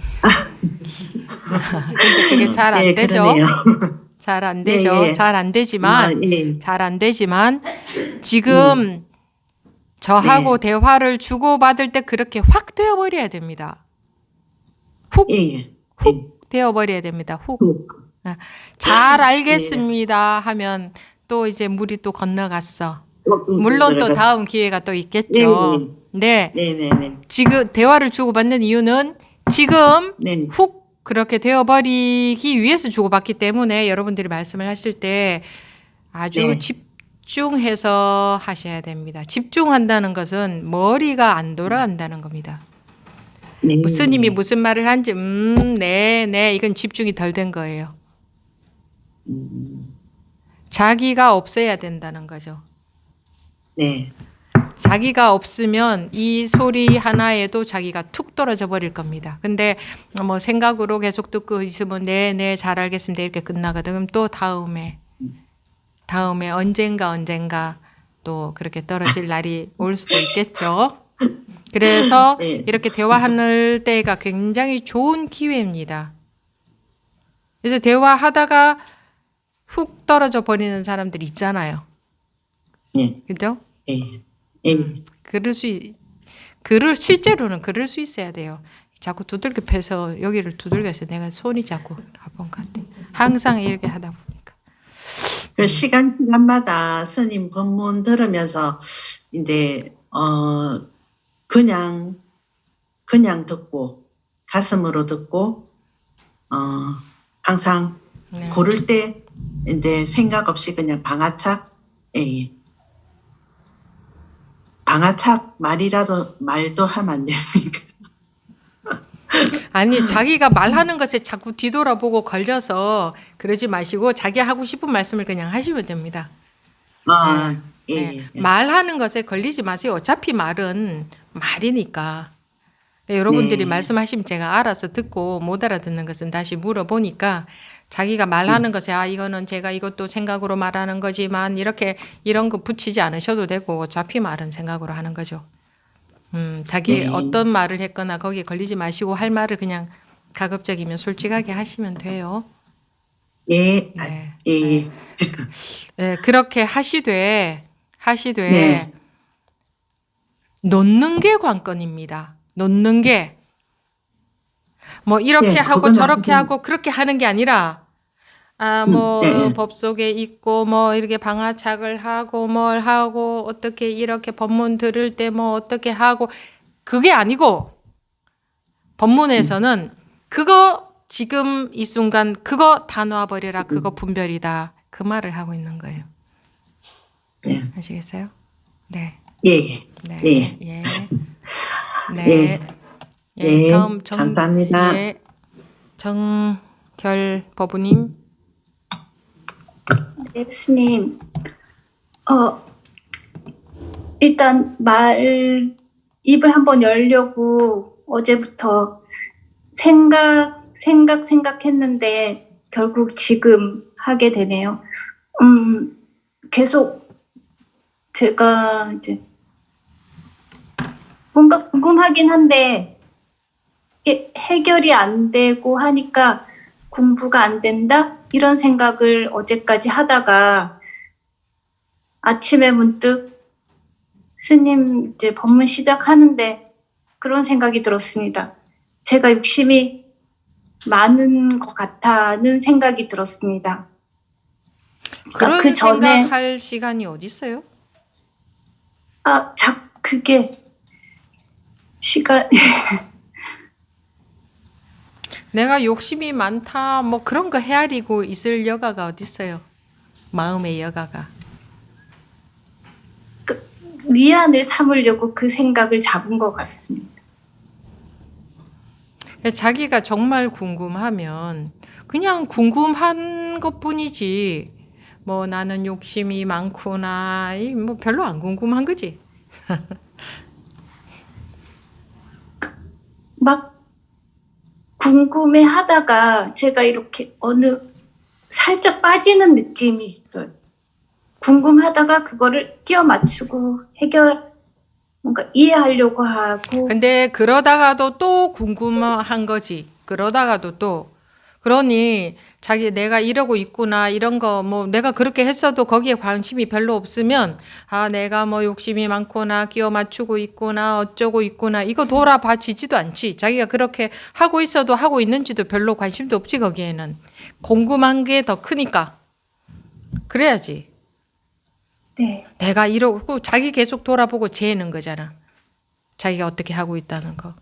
근데 그게 잘 안 예, 그러네요. 되죠. 잘 안 예, 되죠. 예. 잘 안 되지만, 예, 잘 안 되지만, 음, 지금 저하고 네, 대화를 주고받을 때 그렇게 확 되어버려야 됩니다. 예, 훅, 예. 예. 훅 되어버려야 됩니다. 훅. 후. 잘 예. 알겠습니다 하면 또 이제 물이 또 건너갔어. 조금 물론 또 들어갔어. 다음 기회가 또 예, 있겠죠. 네. 네, 네, 네. 지금 대화를 주고받는 이유는 지금 네, 훅 그렇게 되어버리기 위해서 주고받기 때문에 여러분들이 말씀을 하실 때 아주 네, 집중해서 하셔야 됩니다. 집중한다는 것은 머리가 안 돌아간다는 겁니다. 네, 스님이 네. 무슨 말을 한지 네, 이건 집중이 덜 된 거예요. 음, 자기가 없어야 된다는 거죠. 네, 자기가 없으면 이 소리 하나에도 자기가 툭 떨어져 버릴 겁니다. 근데 뭐 생각으로 계속 듣고 있으면 네, 잘 알겠습니다. 이렇게 끝나거든. 그럼 또 다음에 언젠가 또 그렇게 떨어질 날이 올 수도 있겠죠. 그래서 네, 이렇게 대화하는 때가 굉장히 좋은 기회입니다. 그래서 대화하다가 훅 떨어져 버리는 사람들 있잖아요. 네, 그죠? 예, 예. 실제로는 그럴 수 있어야 돼요. 자꾸 두들겨 패서 여기를 두들겨서 내가 손이 자꾸 아픈 것 같아. 항상 이렇게 하다 보니까. 그 시간마다 스님 법문 들으면서 이제 그냥 듣고 가슴으로 듣고 항상 네. 고를 때 이제 생각 없이 그냥 방아착, 예. 방아착 말도 하면 안 됩니까? 아니 자기가 말하는 것에 자꾸 뒤돌아보고 걸려서 그러지 마시고 자기 하고 싶은 말씀을 그냥 하시면 됩니다. 예, 네. 예. 말하는 것에 걸리지 마세요. 어차피 말은 말이니까. 여러분들이 네. 말씀하시면 제가 알아서 듣고 못 알아듣는 것은 다시 물어보니까 자기가 말하는 것에 이거는 제가 이것도 생각으로 말하는 거지만 이런 거 붙이지 않으셔도 되고 어차피 말은 생각으로 하는 거죠. 자기 네. 어떤 말을 했거나 거기에 걸리지 마시고 할 말을 그냥 가급적이면 솔직하게 하시면 돼요. 예, 네. 예. 네, 그렇게 하시되 네. 놓는 게 관건입니다. 놓는 게 뭐 이렇게 네, 하고 그건 저렇게 아주- 하고 그렇게 하는 게 아니라 뭐 네. 법 속에 있고 뭐 이렇게 방아착을 하고 뭘 하고 어떻게 이렇게 법문 들을 때 뭐 어떻게 하고 그게 아니고 법문에서는 그거 지금 이 순간 그거 다 놓아버려라 그거 분별이다 그 말을 하고 있는 거예요. 네. 아시겠어요? 네. 예, 네. 예. 예. 예. 네. 예. 예. 다음 감사합니다. 예. 정결 법우님. 네, 스님. 일단 입을 한번 열려고 어제부터 생각했는데 결국 지금 하게 되네요. 계속 제가 이제 뭔가 궁금하긴 한데 이게 해결이 안 되고 하니까 공부가 안 된다? 이런 생각을 어제까지 하다가 아침에 문득 스님 이제 법문 시작하는데 그런 생각이 들었습니다. 제가 욕심이 많은 것 같다는 생각이 들었습니다. 그런 그 전에 생각할 시간이 어디 있어요? 그게 시간 내가 욕심이 많다 뭐 그런 거 헤아리고 있을 여가가 어디 있어요? 마음의 여가가. 위안을 삼으려고 그 생각을 잡은 것 같습니다. 자기가 정말 궁금하면 그냥 궁금한 것뿐이지. 뭐 나는 욕심이 많구나. 뭐 별로 안 궁금한 거지. 막 궁금해 하다가 제가 이렇게 어느 살짝 빠지는 느낌이 있어요. 궁금하다가 그거를 끼워 맞추고 뭔가 이해하려고 하고. 근데 그러다가도 또 궁금한 거지. 그러다가도 또. 그러니 자기 내가 이러고 있구나 이런 거 뭐 내가 그렇게 했어도 거기에 관심이 별로 없으면 아 내가 뭐 욕심이 많구나 끼워 맞추고 있구나 어쩌고 있구나 이거 돌아봐지지도 않지. 자기가 그렇게 하고 있어도 하고 있는지도 별로 관심도 없지. 거기에는 궁금한 게 더 크니까 그래야지. 네. 내가 이러고 자기 계속 돌아보고 재는 거잖아. 자기가 어떻게 하고 있다는 거.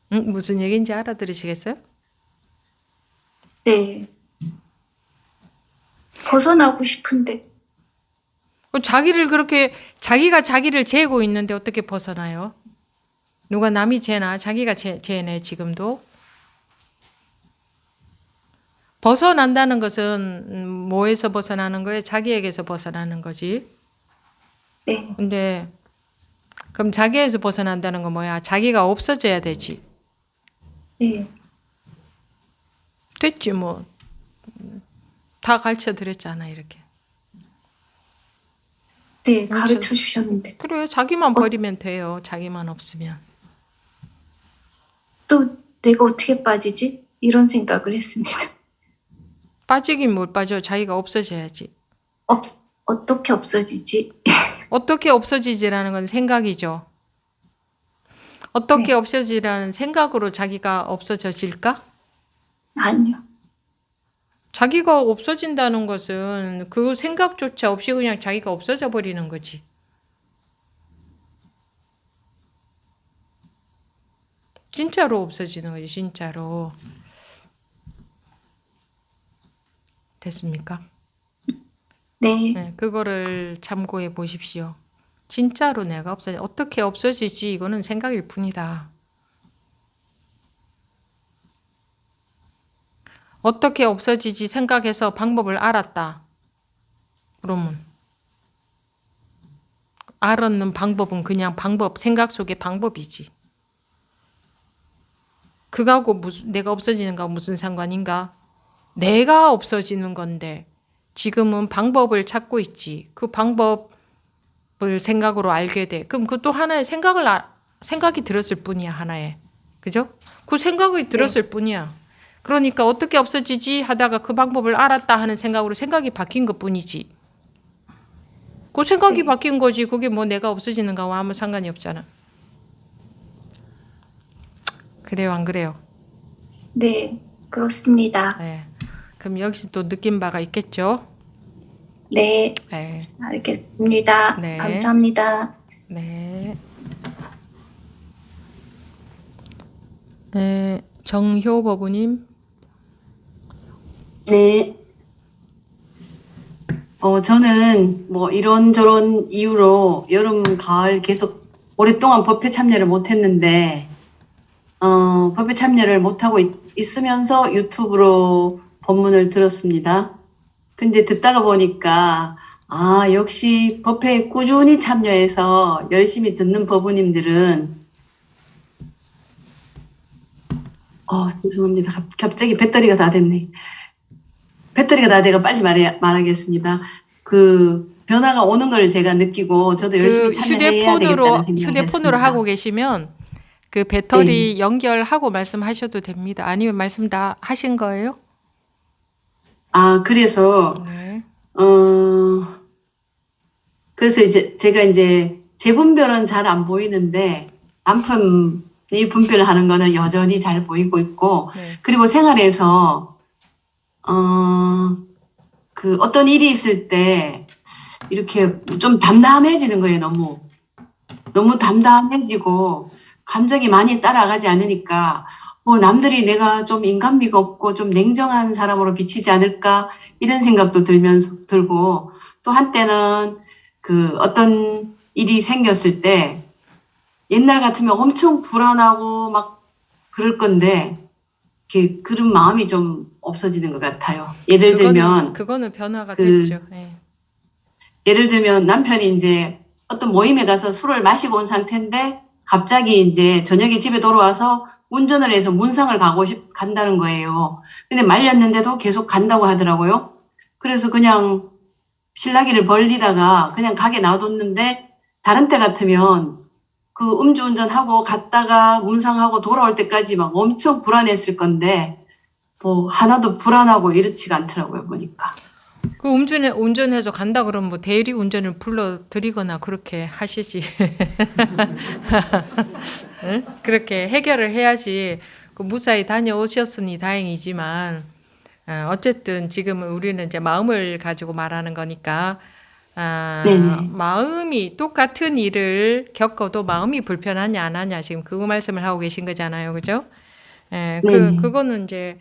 무슨 얘기인지 알아들으시겠어요? 네. 벗어나고 싶은데. 자기를 그렇게 자기가 자기를 재고 있는데 어떻게 벗어나요? 누가 남이 재나 자기가 재네 지금도. 벗어난다는 것은 뭐에서 벗어나는 거예요? 자기에게서 벗어나는 거지. 네. 근데 그럼 자기에서 벗어난다는 건 뭐야? 자기가 없어져야 되지. 네. 됐지 뭐. 다 가르쳐 드렸잖아 이렇게. 네, 가르쳐 주셨는데. 그래 자기만 버리면 돼요. 자기만 없으면. 또 내가 어떻게 빠지지? 이런 생각을 했습니다. 빠지긴 뭘 빠져. 자기가 없어져야지. 어떻게 없어지지? 어떻게 없어지지라는 건 생각이죠. 어떻게 네. 없어지라는 생각으로 자기가 없어져질까? 아니요. 자기가 없어진다는 것은 그 생각조차 없이 그냥 자기가 없어져 버리는 거지. 진짜로 없어지는 거지, 진짜로. 됐습니까? 네. 네, 그거를 참고해 보십시오. 진짜로 내가 어떻게 없어지지? 이거는 생각일 뿐이다. 어떻게 없어지지 생각해서 방법을 알았다. 그러면 알았는 방법은 그냥 생각 속의 방법이지. 그거하고 내가 없어지는 거 무슨 상관인가? 내가 없어지는 건데 지금은 방법을 찾고 있지. 그 방법을 생각으로 알게 돼. 그럼 그것도 하나의 생각이 들었을 뿐이야, 하나의. 그죠? 그 생각이 들었을 뿐이야. 그러니까 어떻게 없어지지 하다가 그 방법을 알았다 하는 생각으로 생각이 바뀐 것 뿐이지. 그 생각이 바뀐 거지. 그게 뭐 내가 없어지는 거와 아무 상관이 없잖아. 그래요, 안 그래요? 네, 그렇습니다. 네. 그럼 여기서 또 느낀 바가 있겠죠? 네, 네. 알겠습니다. 네. 감사합니다. 네. 네, 정효 법우님. 네. 저는 뭐 이런저런 이유로 여름, 가을 계속 오랫동안 법회 참여를 못했는데, 법회 참여를 못하고 있으면서 유튜브로 법문을 들었습니다. 근데 듣다가 보니까, 역시 법회에 꾸준히 참여해서 열심히 듣는 법우님들은, 죄송합니다. 갑자기 배터리가 다 됐네. 배터리가 다 돼가 빨리 말하겠습니다. 그 변화가 오는 걸 제가 느끼고 저도 열심히 참여해야 되겠다는 생각을 휴대폰으로 했습니다. 하고 계시면 그 배터리 연결하고 말씀하셔도 됩니다. 아니면 말씀 다 하신 거예요? 그래서 네. 그래서 이제 제가 제 분별은 잘 안 보이는데 남편이 분별을 하는 거는 여전히 잘 보이고 있고, 네. 그리고 생활에서 그 어떤 일이 있을 때 이렇게 좀 담담해지는 거예요. 너무 담담해지고, 감정이 많이 따라가지 않으니까 남들이 내가 좀 인간미가 없고 좀 냉정한 사람으로 비치지 않을까 이런 생각도 들고 또 한때는 그 어떤 일이 생겼을 때 옛날 같으면 엄청 불안하고 막 그럴 건데 그런 마음이 좀 없어지는 것 같아요. 예를 들면 그거는 변화가 그 됐죠. 예. 예를 들면 남편이 이제 어떤 모임에 가서 술을 마시고 온 상태인데 갑자기 이제 저녁에 집에 돌아와서 운전을 해서 문상을 간다는 거예요. 근데 말렸는데도 계속 간다고 하더라고요. 그래서 그냥 실라기를 벌리다가 그냥 가게 놔뒀는데 다른 때 같으면 그 음주운전하고 갔다가 문상하고 돌아올 때까지 막 엄청 불안했을 건데 뭐 하나도 불안하고 이렇지가 않더라고요, 보니까. 그 운전해서 간다 그러면 뭐 대리 운전을 불러 드리거나 그렇게 하시지. 응? 그렇게 해결을 해야지. 그 무사히 다녀오셨으니 다행이지만 어쨌든 지금은 우리는 이제 마음을 가지고 말하는 거니까 네네. 마음이 똑같은 일을 겪어도 마음이 불편하냐 안 하냐 지금 그거 말씀을 하고 계신 거잖아요, 그죠? 예, 네네. 그거는 이제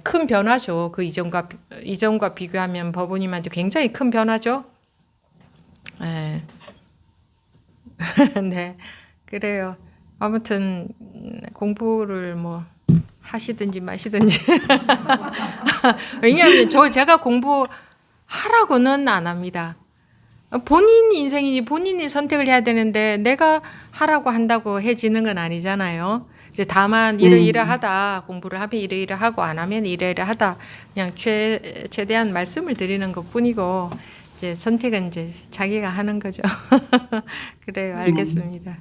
큰 변화죠. 그 이전과 비교하면 법원님한테 굉장히 큰 변화죠. 예. 네, 그래요. 아무튼 공부를 뭐 하시든지 마시든지. 왜냐하면 제가 공부하라고는 안 합니다. 본인 인생이니 본인이 선택을 해야 되는데 내가 하라고 한다고 해지는 건 아니잖아요. 이제 다만 이러이러하다 공부를 하면 이러이러하고 안 하면 이러이러하다 그냥 최대한 말씀을 드리는 것뿐이고 이제 선택은 이제 자기가 하는 거죠. 그래요, 알겠습니다.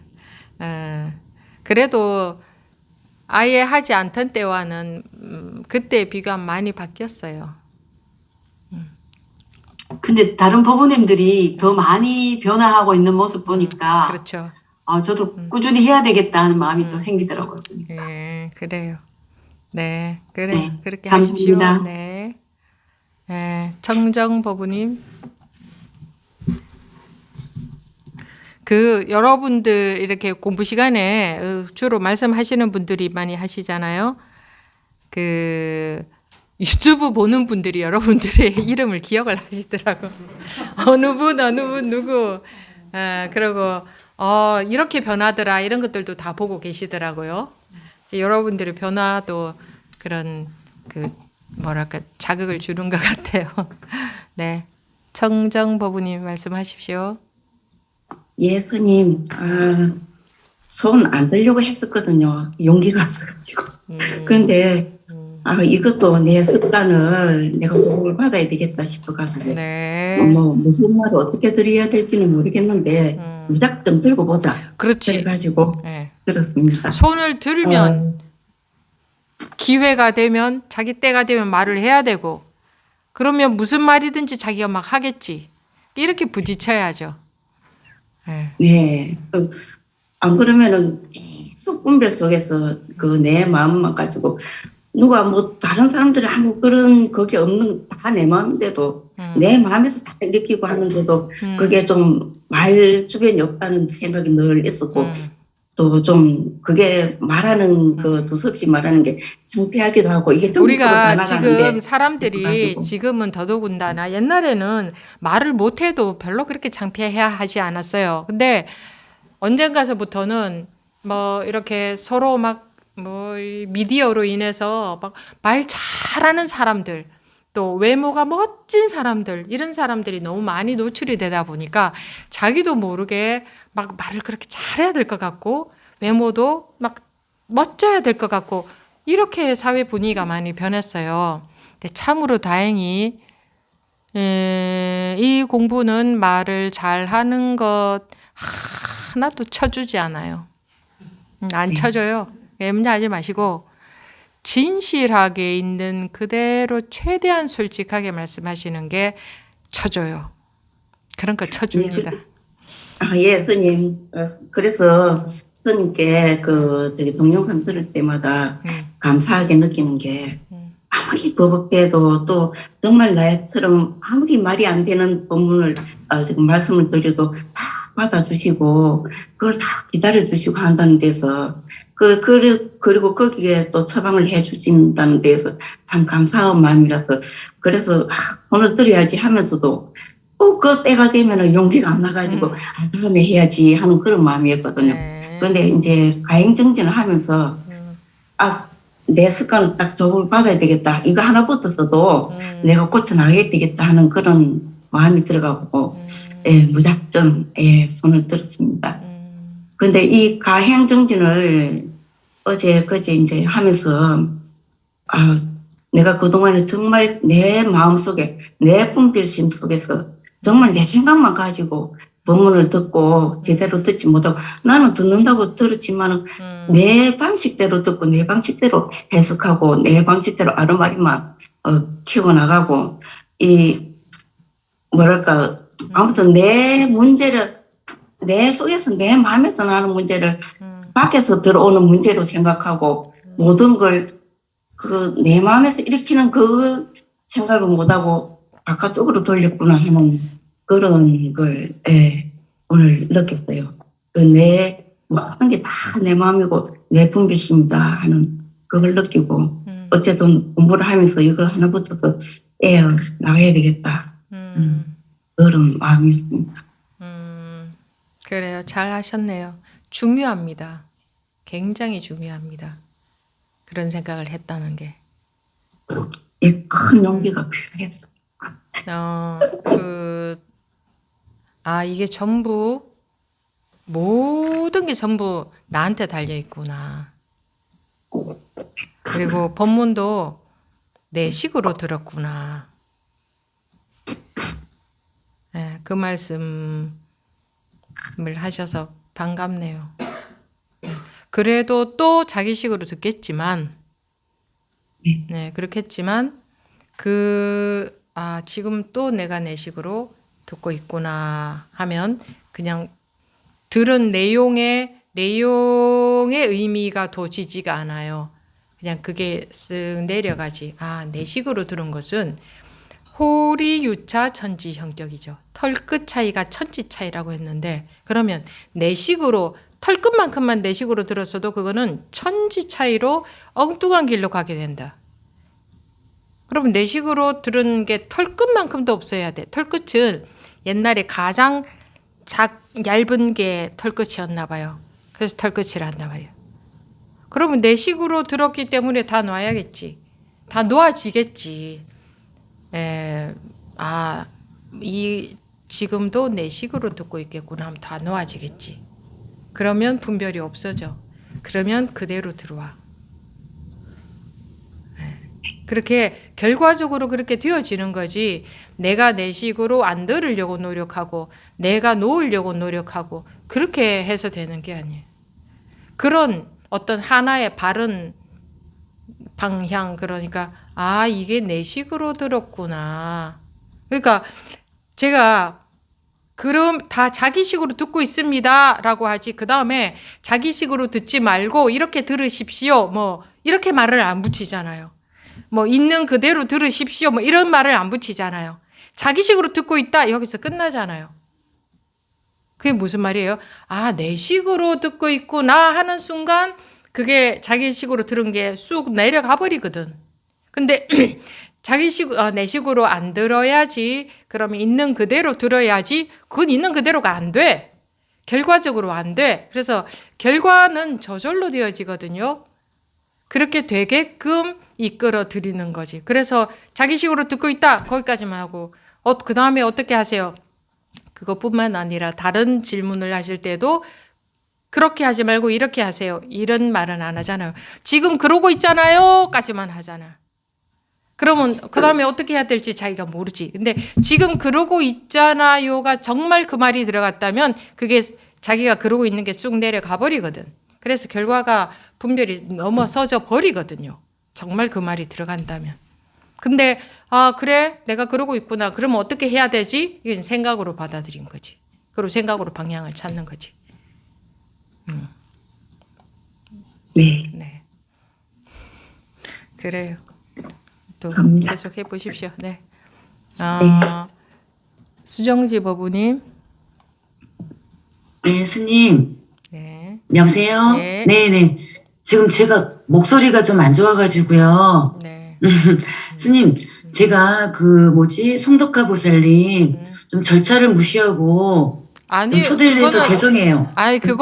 그래도 아예 하지 않던 때와는 그때 비교하면 많이 바뀌었어요. 근데 다른 법원님들이 더 많이 변화하고 있는 모습 보니까 그렇죠. 저도 꾸준히 해야 되겠다 하는 마음이 또 생기더라고요. 보니까. 예, 그래요. 네, 그래 네, 그렇게 감사합니다. 하십시오. 네, 정정 법우님. 그 여러분들 이렇게 공부 시간에 주로 말씀하시는 분들이 많이 하시잖아요. 그 유튜브 보는 분들이 여러분들의 이름을 기억을 하시더라고. 어느 분 누구. 그리고 이렇게 변하더라 이런 것들도 다 보고 계시더라고요. 여러분들의 변화도 그런 그 뭐랄까 자극을 주는 것 같아요. 네, 청정 법우님 말씀하십시오. 예, 스님, 손 안 들려고 했었거든요. 용기가 없어가지고. 그런데, 이것도 내 습관을 내가 도움을 받아야 되겠다 싶어가지고. 네. 무슨 말을 어떻게 드려야 될지는 모르겠는데, 무작정 들고 보자. 그렇지. 그래가지고, 네. 들었습니다. 손을 들면 기회가 되면 자기 때가 되면 말을 해야 되고 그러면 무슨 말이든지 자기가 막 하겠지. 이렇게 부딪혀야죠. 네. 안 그러면은 계속 분별 속에서 그 내 마음만 가지고 누가 뭐 다른 사람들이 아무 그런 그게 없는 다 내 마음인데도 내 마음에서 다 느끼고 하는데도 그게 좀 말 주변이 없다는 생각이 늘 있었고 또 좀 그게 말하는 그 두서없이 말하는 게 창피하기도 하고 이게 좀 우리가 지금 사람들이 지금은 더더군다나 옛날에는 말을 못해도 별로 그렇게 창피해야 하지 않았어요. 근데 언젠가서부터는 뭐 이렇게 서로 막 뭐 미디어로 인해서 막 말 잘하는 사람들 또 외모가 멋진 사람들 이런 사람들이 너무 많이 노출이 되다 보니까 자기도 모르게 막 말을 그렇게 잘해야 될 것 같고 외모도 막 멋져야 될 것 같고 이렇게 사회 분위기가 많이 변했어요. 근데 참으로 다행히 이 공부는 말을 잘하는 것 하나도 쳐주지 않아요. 안 쳐줘요. 염려하지 마시고 진실하게 있는 그대로 최대한 솔직하게 말씀하시는 게 쳐줘요. 그런 거 쳐줍니다. 예, 스님. 그래서 스님께 저기 동영상 들을 때마다 감사하게 느끼는 게 아무리 버벅대도 또 정말 나처럼 아무리 말이 안 되는 법문을 지금 말씀을 드려도 다 받아주시고 그걸 다 기다려주시고 한다는 데서 그리고 거기에 또 처방을 해주신다는 데서 참 감사한 마음이라서 그래서 오늘 드려야지 하면서도 꼭 그 때가 되면은 용기가 안 나가지고 다음에 해야지 하는 그런 마음이었거든요. 그런데 이제 가행정진을 하면서 내 습관을 딱 조국을 받아야 되겠다. 이거 하나 붙었어도 내가 고쳐나가야 되겠다 하는 그런 마음이 들어가고 예, 무작정 예, 손을 들었습니다. 그런데 이 가행정진을 그제 이제 하면서 내가 그동안에 정말 내 마음속에 내 분별심 속에서 정말 내 생각만 가지고 법문을 듣고 제대로 듣지 못하고 나는 듣는다고 들었지만은 내 방식대로 듣고 내 방식대로 해석하고 내 방식대로 아르마리만 키워나가고 뭐랄까 아무튼 내 문제를 내 속에서 내 마음에서 나는 문제를 밖에서 들어오는 문제로 생각하고 모든 걸 내 마음에서 일으키는 그 생각을 못하고 바깥쪽으로 돌렸구나 하는 그런 걸 오늘 느꼈어요. 내 모든 게 다 내 마음이고 내 분별심이다 하는 그걸 느끼고 어쨌든 공부를 하면서 이거 하나 붙어서 나가야 되겠다. 그런 마음이었습니다. 그래요. 잘 하셨네요. 중요합니다. 굉장히 중요합니다. 그런 생각을 했다는 게. 큰 용기가 필요했어. 이게 전부, 모든 게 전부 나한테 달려있구나. 그리고 법문도 내 식으로 들었구나. 네, 그 말씀을 하셔서 반갑네요. 그래도 또 자기식으로 듣겠지만, 네, 그렇겠지만, 지금 또 내가 내 식으로 듣고 있구나 하면 그냥 들은 내용의 의미가 도지지가 않아요. 그냥 그게 쓱 내려가지. 내 식으로 들은 것은 호리유차 천지 형격이죠. 털끝 차이가 천지 차이라고 했는데 그러면 내 식으로 털끝만큼만 내 식으로 들었어도 그거는 천지 차이로 엉뚱한 길로 가게 된다. 그러면 내 식으로 들은 게 털끝만큼도 없어야 돼. 털끝은 옛날에 가장 얇은 게 털끝이었나 봐요. 그래서 털끝이라 한단 말이에요. 그러면 내 식으로 들었기 때문에 다 놔야겠지. 다 놓아지겠지. 지금도 내 식으로 듣고 있겠구나 하면 다 놓아지겠지. 그러면 분별이 없어져. 그러면 그대로 들어와. 그렇게 결과적으로 그렇게 되어지는 거지. 내가 내 식으로 안 들으려고 노력하고 내가 놓으려고 노력하고 그렇게 해서 되는 게 아니에요. 그런 어떤 하나의 바른 방향, 그러니까 이게 내 식으로 들었구나. 그러니까 제가 그럼 다 자기식으로 듣고 있습니다 라고 하지, 그 다음에 자기식으로 듣지 말고 이렇게 들으십시오 뭐 이렇게 말을 안 붙이잖아요. 뭐 있는 그대로 들으십시오 뭐 이런 말을 안 붙이잖아요. 자기식으로 듣고 있다 여기서 끝나잖아요. 그게 무슨 말이에요? 내 식으로 듣고 있구나 하는 순간 그게 자기식으로 들은 게 쑥 내려가 버리거든. 근데 내 식으로 안 들어야지. 그러면 있는 그대로 들어야지. 그건 있는 그대로가 안 돼. 결과적으로 안 돼. 그래서 결과는 저절로 되어지거든요. 그렇게 되게끔 이끌어 드리는 거지. 그래서 자기식으로 듣고 있다. 거기까지만 하고 그 다음에 어떻게 하세요? 그것뿐만 아니라 다른 질문을 하실 때도 그렇게 하지 말고 이렇게 하세요. 이런 말은 안 하잖아요. 지금 그러고 있잖아요. 까지만 하잖아. 그러면 그 다음에 어떻게 해야 될지 자기가 모르지. 근데 지금 그러고 있잖아요가 정말 그 말이 들어갔다면 그게 자기가 그러고 있는 게 쑥 내려가 버리거든. 그래서 결과가 분별이 넘어서져 버리거든요. 정말 그 말이 들어간다면. 근데 그래 내가 그러고 있구나. 그러면 어떻게 해야 되지? 이건 생각으로 받아들인 거지. 그리고 생각으로 방향을 찾는 거지. 네. 그래요. 또 감사합니다. 계속 해보십시오. 네. 수정지 법우님. 스님. 네. 여보세요? 네. 네네. 지금 제가 목소리가 좀 안 좋아가지고요. 네. 스님, 제가 송덕화 보살님 좀 절차를 무시하고 좀 아니, 초대를 해서 그거는, 죄송해요. 아니, 그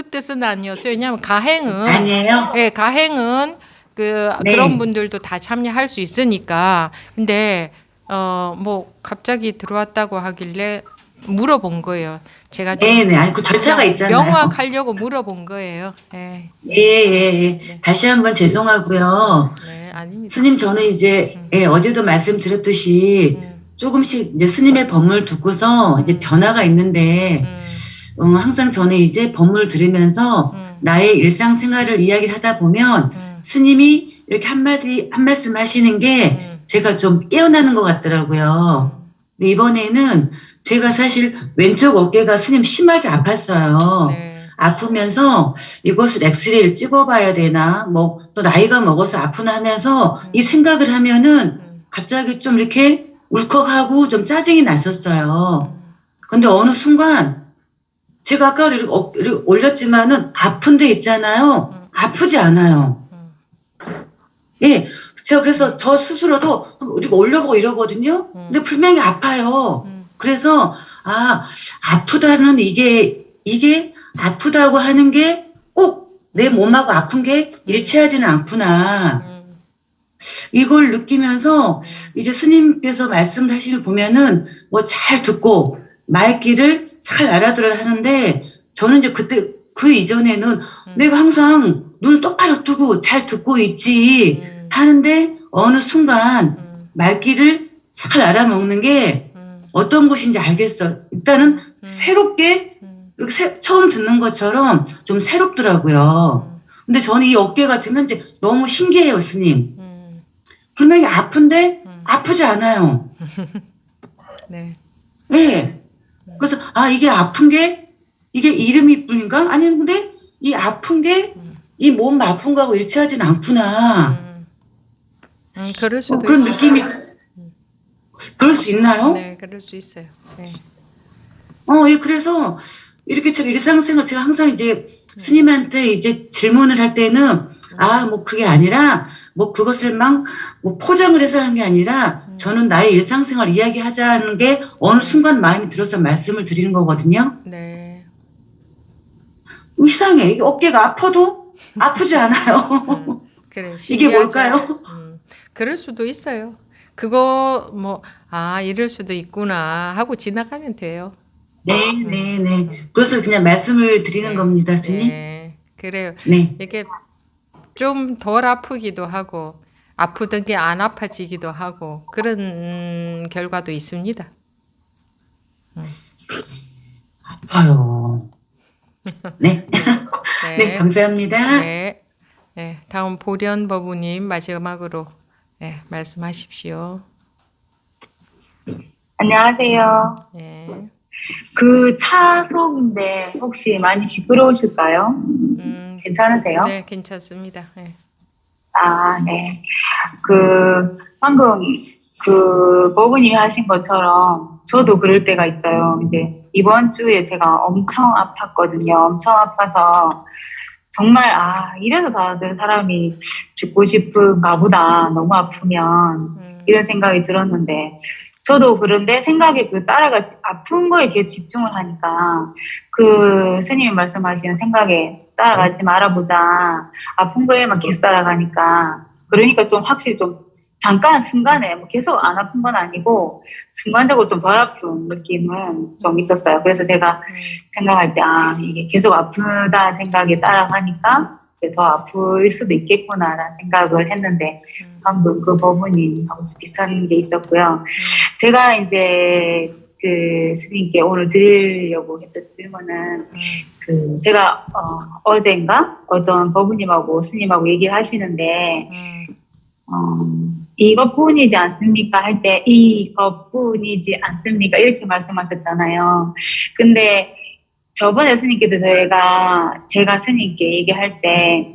뜻은 아니었어요. 왜냐하면 가행은, 아니에요? 예, 가행은 네. 그런 분들도 다 참여할 수 있으니까. 근데, 뭐, 갑자기 들어왔다고 하길래 물어본 거예요. 제가 좀 네네. 아니, 그 절차가 그냥 있잖아요. 명확하려고 물어본 거예요. 예. 예. 다시 한번 죄송하고요. 네, 아닙니다. 스님, 저는 이제, 어제도 말씀드렸듯이 조금씩 이제 스님의 법문을 듣고서 이제 변화가 있는데, 항상 저는 이제 법문을 들으면서 나의 일상생활을 이야기를 하다 보면 스님이 이렇게 한 말씀 하시는 게 제가 좀 깨어나는 것 같더라고요. 근데 이번에는 제가 사실 왼쪽 어깨가 스님 심하게 아팠어요. 네. 아프면서 이것을 엑스레이를 찍어봐야 되나, 뭐 또 나이가 먹어서 아프나 하면서 이 생각을 하면은 갑자기 좀 이렇게 울컥하고 좀 짜증이 났었어요. 근데 어느 순간 제가 아까 이렇게 올렸지만은 아픈 데 있잖아요. 아프지 않아요. 예. 제가 그래서 저 스스로도 이렇게 올려보고 이러거든요. 근데 분명히 아파요. 그래서, 아프다는 이게 아프다고 하는 게 꼭 내 몸하고 아픈 게 일치하지는 않구나. 이걸 느끼면서 이제 스님께서 말씀을 하시는 보면은 뭐 잘 듣고 말귀를 잘 알아들어야 하는데 저는 이제 그때 그 이전에는 내가 항상 눈을 똑바로 뜨고 잘 듣고 있지 하는데 어느 순간 말귀를 잘 알아먹는 게 어떤 것인지 알겠어. 일단은 새롭게 이렇게 처음 듣는 것처럼 좀 새롭더라고요. 근데 저는 이 어깨가 지금 현재 너무 신기해요, 스님. 분명히 아픈데 아프지 않아요. 네. 네. 그래서 이게 아픈 게 이게 이름이 뿐인가? 아니 근데 이 아픈 게 이 몸 아픈 거하고 일치하지는 않구나. 그럴 수도 그런 있어요. 느낌이 그럴 수 있나요? 네, 그럴 수 있어요. 네. 예, 그래서 이렇게 제가 일상생활 제가 항상 이제 스님한테 이제 질문을 할 때는 뭐 그게 아니라 뭐 그것을 막 뭐 포장을 해서 하는 게 아니라 저는 나의 일상생활 이야기하자는 게 어느 순간 마음이 들어서 말씀을 드리는 거거든요. 네. 이상해. 이게 어깨가 아파도 아프지 않아요. 그래, 이게 신기하죠? 뭘까요? 그럴 수도 있어요. 그거 뭐 이럴 수도 있구나 하고 지나가면 돼요. 네. 그래서 그냥 말씀을 드리는 겁니다, 스님. 네, 그래요. 네. 이게 좀 덜 아프기도 하고 아프던 게 안 아파지기도 하고 그런 결과도 있습니다. 아파요. 네. 네, 감사합니다. 네. 네, 다음 보련 법우님 마지막으로 말씀하십시오. 안녕하세요. 네. 그 차속인데 혹시 많이 시끄러우실까요? 괜찮으세요? 네, 괜찮습니다. 네. 네. 방금 버그님이 하신 것처럼 저도 그럴 때가 있어요. 이제 이번 주에 제가 엄청 아팠거든요. 엄청 아파서 정말 이래서 다들 사람이 죽고 싶은가 보다. 너무 아프면 이런 생각이 들었는데 저도 그런데 생각에 아픈 거에 계속 집중을 하니까 스님이 말씀하시는 생각에 따라가지 말아보자. 아픈 거에만 계속 따라가니까 그러니까 좀 확실히 좀 잠깐 순간에 뭐 계속 안 아픈 건 아니고 순간적으로 좀 덜 아픈 느낌은 좀 있었어요. 그래서 제가 생각할 때 이게 계속 아프다 생각에 따라가니까 이제 더 아플 수도 있겠구나라는 생각을 했는데 방금 그 법문님하고 비슷한 게 있었고요. 제가 이제 스님께 오늘 드리려고 했던 질문은 제가 어젠가 어떤 법부님하고 스님하고 얘기를 하시는데 이것뿐이지 않습니까? 할 때 이것뿐이지 않습니까? 이렇게 말씀하셨잖아요. 근데 저번에 스님께도 제가 스님께 얘기할 때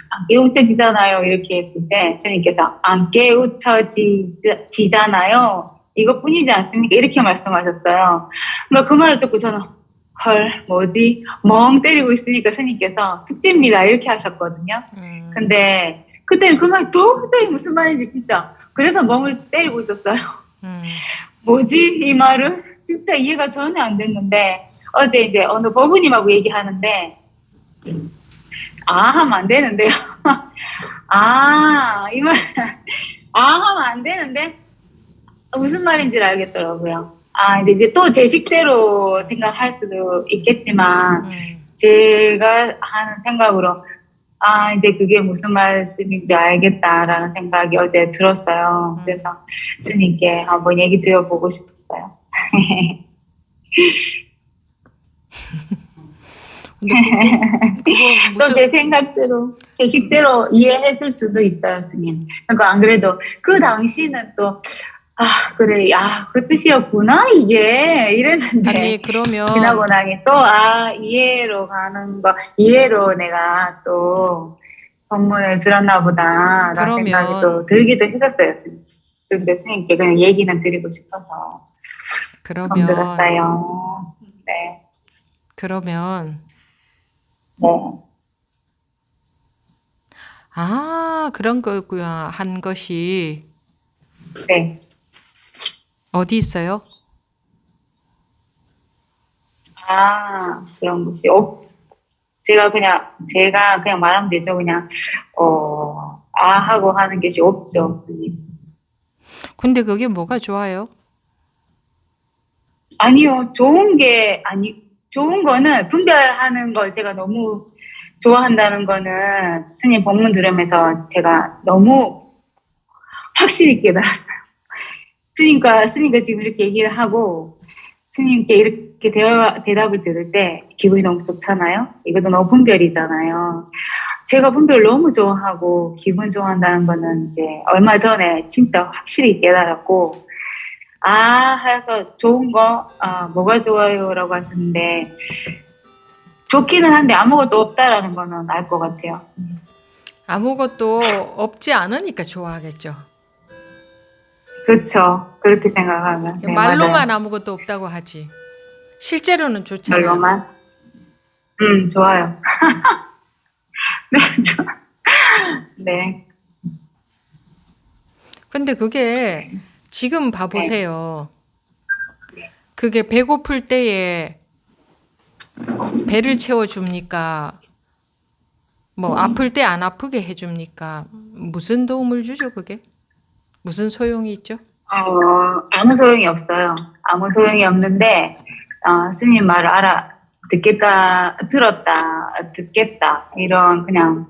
안 깨우쳐지잖아요. 이렇게 했을 때 스님께서 안 깨우쳐지잖아요. 이것뿐이지 않습니까? 이렇게 말씀하셨어요. 그러니까 그 말을 듣고 저는 헐, 뭐지? 멍 때리고 있으니까 스님께서 숙제입니다. 이렇게 하셨거든요. 근데 그때는 그 말 도저히 무슨 말인지 진짜. 그래서 멍을 때리고 있었어요. 뭐지? 이 말은? 진짜 이해가 전혀 안 됐는데, 어제 이제 어느 법우님하고 얘기하는데, 하면 안 되는데요. 이 말, 하면 안 되는데, 무슨 말인지를 알겠더라고요. 근데 이제 또 제 식대로 생각할 수도 있겠지만, 제가 하는 생각으로, 이제 그게 무슨 말씀인지 알겠다라는 생각이 어제 들었어요. 그래서 스님께 한번 얘기 드려보고 싶었어요. 그거 또 제 생각대로, 제 식대로 이해했을 수도 있어요, 스님. 그러니까 안 그래도 그 당시는 또, 그래, 그 뜻이었구나, 이게. 이랬는데. 아니 그러면 지나고 나니 또, 이해로 가는 거, 이해로 내가 또 법문을 들었나 보다, 라는 그러면- 생각이 또 들기도 했었어요, 스님. 근데 스님께 그냥 얘기는 드리고 싶어서. 처음 그러면 들었어요. 네. 그러면 네. 그런 거구나 한 것이 네. 어디 있어요? 그런 것이 제가 그냥 말하면 되죠. 그냥 하고 하는 것이 없죠, 스님. 근데 그게 뭐가 좋아요? 아니요, 좋은 거는 분별하는 걸 제가 너무 좋아한다는 거는 스님 법문 들으면서 제가 너무 확실히 깨달았어요. 스님과 지금 이렇게 얘기를 하고 스님께 이렇게 대답을 들을 때 기분이 너무 좋잖아요. 이것도 너무 분별이잖아요. 제가 분별을 너무 좋아하고 기분 좋아한다는 거는 이제 얼마 전에 진짜 확실히 깨달았고, 해서 좋은 거, 뭐가 좋아요라고 하셨는데, 좋기는 한데 아무것도 없다라는 거는 알 것 같아요. 아무것도 없지 않으니까 좋아하겠죠. 그렇죠. 그렇게 생각하면. 네, 말로만 맞아요. 아무것도 없다고 하지. 실제로는 좋잖아요. 말로만. 좋아요. 네, 네. 근데 그게 지금 봐보세요. 그게 배고플 때에 배를 채워줍니까? 뭐 아플 때 안 아프게 해줍니까? 무슨 도움을 주죠, 그게? 무슨 소용이 있죠? 아무 소용이 없어요. 아무 소용이 없는데, 스님 말을 듣겠다. 이런, 그냥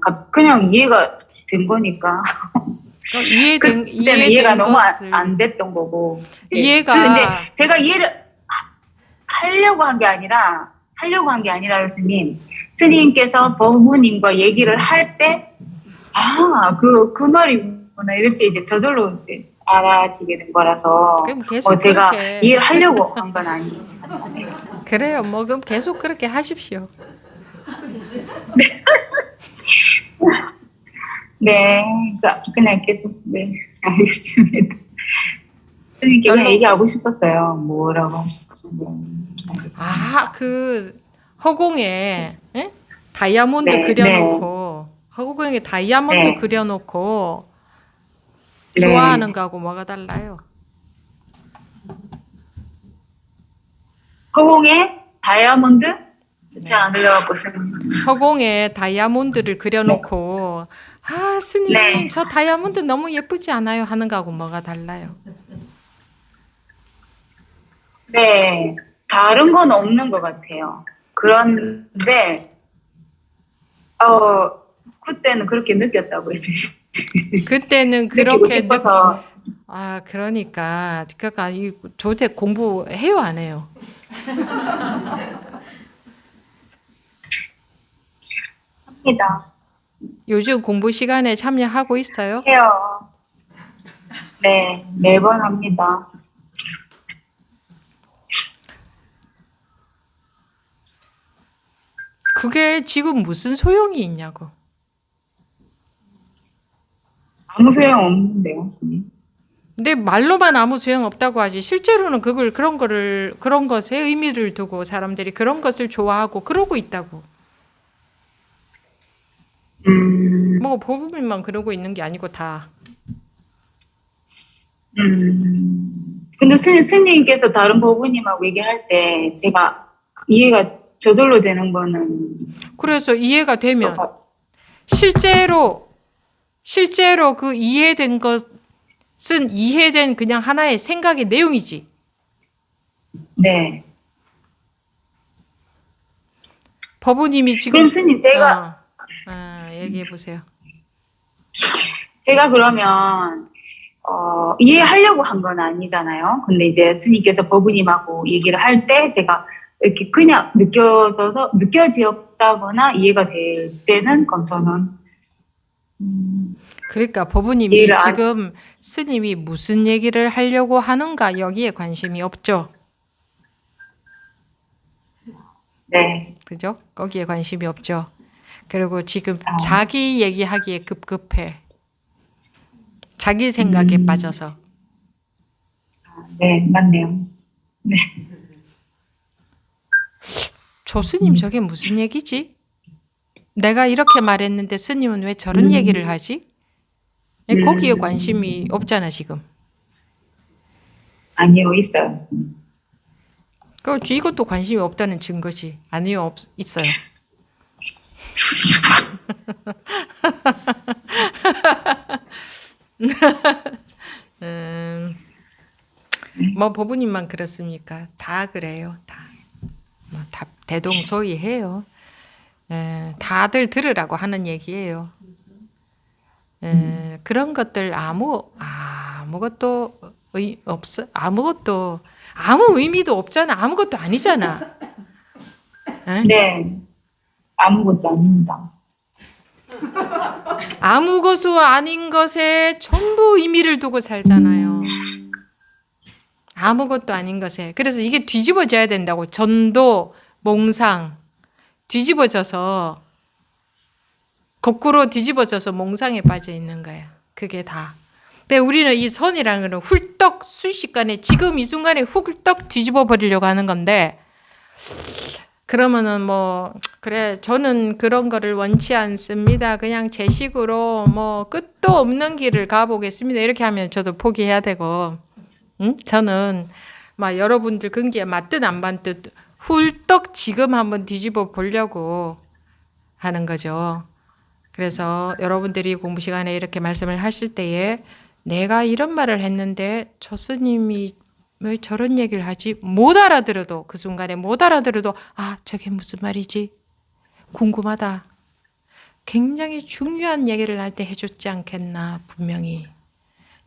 이해가 된 거니까. 그때는 이해가 너무 안 됐던 거고. 이해가 이제 제가 이해를 하려고 한 게 아니라, 스님. 스님께서 법무님과 얘기를 할 때, 그 말이구나. 이렇게 이제 저절로 이제 알아지게 된 거라서. 그럼 계속 제가 그렇게 이해를 하려고 한 건 아니에요. 그래요. 뭐 그럼 계속 그렇게 하십시오. 네, 그냥 계속, 네, 알겠습니다. 스님께 그냥 얘기하고 싶었어요. 뭐라고 하셨는데. 그 허공에 다이아몬드 네, 그려놓고 허공에 다이아몬드 네. 그려놓고 네. 좋아하는 거하고 뭐가 달라요? 허공에 다이아몬드? 잘 안 들려갖고 허공에 다이아몬드를 그려놓고 스님 네. 저 다이아몬드 너무 예쁘지 않아요? 하는 거하고 뭐가 달라요? 네, 다른 건 없는 것 같아요. 그런데, 그때는 그렇게 느꼈다고 했어요. 그때는 느끼고 그렇게 싶어서. 그러니까 도대체 공부해요 안 해요? 합니다. 요즘 공부 시간에 참여하고 있어요? 해요. 네, 매번 합니다. 그게 지금 무슨 소용이 있냐고. 아무 소용 없는데요, 선생님. 근데 말로만 아무 소용 없다고 하지 실제로는 그런 것에 의미를 두고 사람들이 그런 것을 좋아하고 그러고 있다고. 뭐 법무님만 그러고 있는 게 아니고 다. 근데 스님께서 다른 법우님하고 얘기할 때 제가 이해가 저절로 되는 거는 그래서 이해가 되면 실제로 그 이해된 것은 이해된 그냥 하나의 생각의 내용이지. 네. 법우님이 지금 그럼 스님 제가 얘기해 보세요. 제가 그러면 이해하려고 한 건 아니잖아요. 근데 이제 스님께서 법우님하고 얘기를 할 때 제가 이렇게 그냥 느껴졌다거나 이해가 될 때는 그럼 저는 그러니까 법우님이 이해를 지금 스님이 무슨 얘기를 하려고 하는가 여기에 관심이 없죠. 네. 그죠? 거기에 관심이 없죠. 그리고 지금 자기 얘기하기에 급급해. 자기 생각에 빠져서. 네, 맞네요. 네. 조 스님 저게 무슨 얘기지? 내가 이렇게 말했는데 스님은 왜 저런 얘기를 하지? 거기에 관심이 없잖아 지금. 아니요, 있어요. 이것도 관심이 없다는 증거지. 아니요, 있어요. 뭐 법우님만 그렇습니까? 다 그래요. 다 대동소이해요. 다들 들으라고 하는 얘기예요. 그런 것들 아무것도 없어. 아무 의미도 없잖아. 아무것도 아니잖아. 네. 아무것도 아닙니다. 아무것도 아닌 것에 전부 의미를 두고 살잖아요. 아무것도 아닌 것에. 그래서 이게 뒤집어져야 된다고. 전도, 몽상 뒤집어져서 거꾸로 뒤집어져서 몽상에 빠져 있는 거야. 그게 다. 근데 우리는 이 선이라는 건 훌떡 순식간에 지금 이 순간에 훌떡 뒤집어 버리려고 하는 건데 그러면은 뭐 그래 저는 그런 거를 원치 않습니다. 그냥 제 식으로 뭐 끝도 없는 길을 가보겠습니다. 이렇게 하면 저도 포기해야 되고 저는 막 여러분들 근기에 맞든 안 맞든 훌떡 지금 한번 뒤집어 보려고 하는 거죠. 그래서 여러분들이 공부 시간에 이렇게 말씀을 하실 때에 내가 이런 말을 했는데 저 스님이 왜 저런 얘기를 하지? 못 알아들어도 그 순간에 못 알아들어도 저게 무슨 말이지? 궁금하다. 굉장히 중요한 얘기를 할 때 해줬지 않겠나 분명히.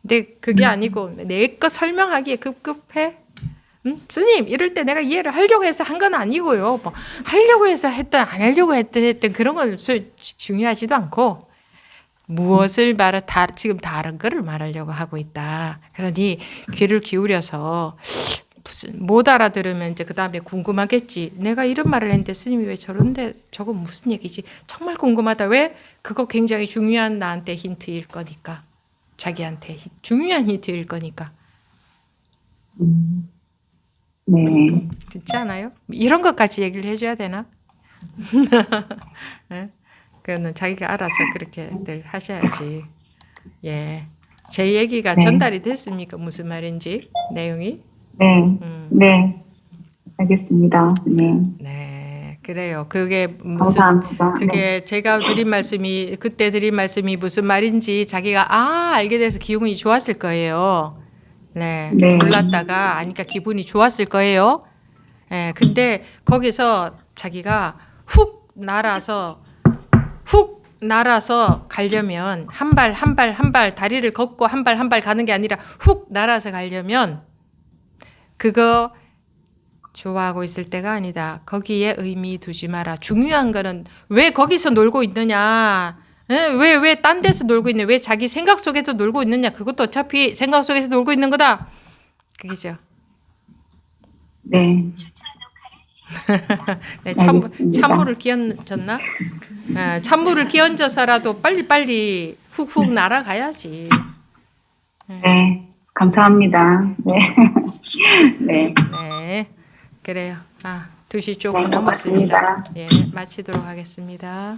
근데 그게 아니고 내 거 설명하기에 급급해? 스님 이럴 때 내가 이해를 하려고 해서 한 건 아니고요. 뭐 하려고 해서 했든 안 하려고 했든 그런 건 중요하지도 않고 무엇을 지금 다른 거를 말하려고 하고 있다. 그러니 귀를 기울여서 무슨 못 알아들으면 이제 그 다음에 궁금하겠지. 내가 이런 말을 했는데 스님이 왜 저런데 저건 무슨 얘기지? 정말 궁금하다. 왜? 그거 굉장히 중요한 나한테 힌트일 거니까. 자기한테 중요한 힌트일 거니까. 네. 듣지 않아요? 이런 것까지 얘기를 해줘야 되나? 네? 그거는 자기가 알아서 그렇게들 하셔야지. 예, 제 얘기가 네. 전달이 됐습니까? 무슨 말인지 내용이? 네. 네. 알겠습니다. 네. 네, 그래요. 그게 무슨 감사합니다. 그게 제가 그때 드린 말씀이 무슨 말인지 자기가 알게 돼서 기분이 좋았을 거예요. 네, 네. 몰랐다가 아니까 기분이 좋았을 거예요. 예, 근데 거기서 자기가 훅 날아서 가려면 한 발 다리를 걷고 한 발 가는 게 아니라 훅 날아서 가려면 그거 좋아하고 있을 때가 아니다. 거기에 의미 두지 마라. 중요한 거는 왜 거기서 놀고 있느냐. 왜 딴 데서 놀고 있냐. 왜 자기 생각 속에서 놀고 있느냐. 그것도 어차피 생각 속에서 놀고 있는 거다. 그게죠. 네. 네, 알겠습니다. 찬물을 끼얹었나? 찬물을 끼얹어서라도 빨리 훅훅 날아가야지. 네. 감사합니다. 네. 네. 네. 그래요. 2시 조금 네, 넘었습니다. 고맙습니다. 예, 마치도록 하겠습니다.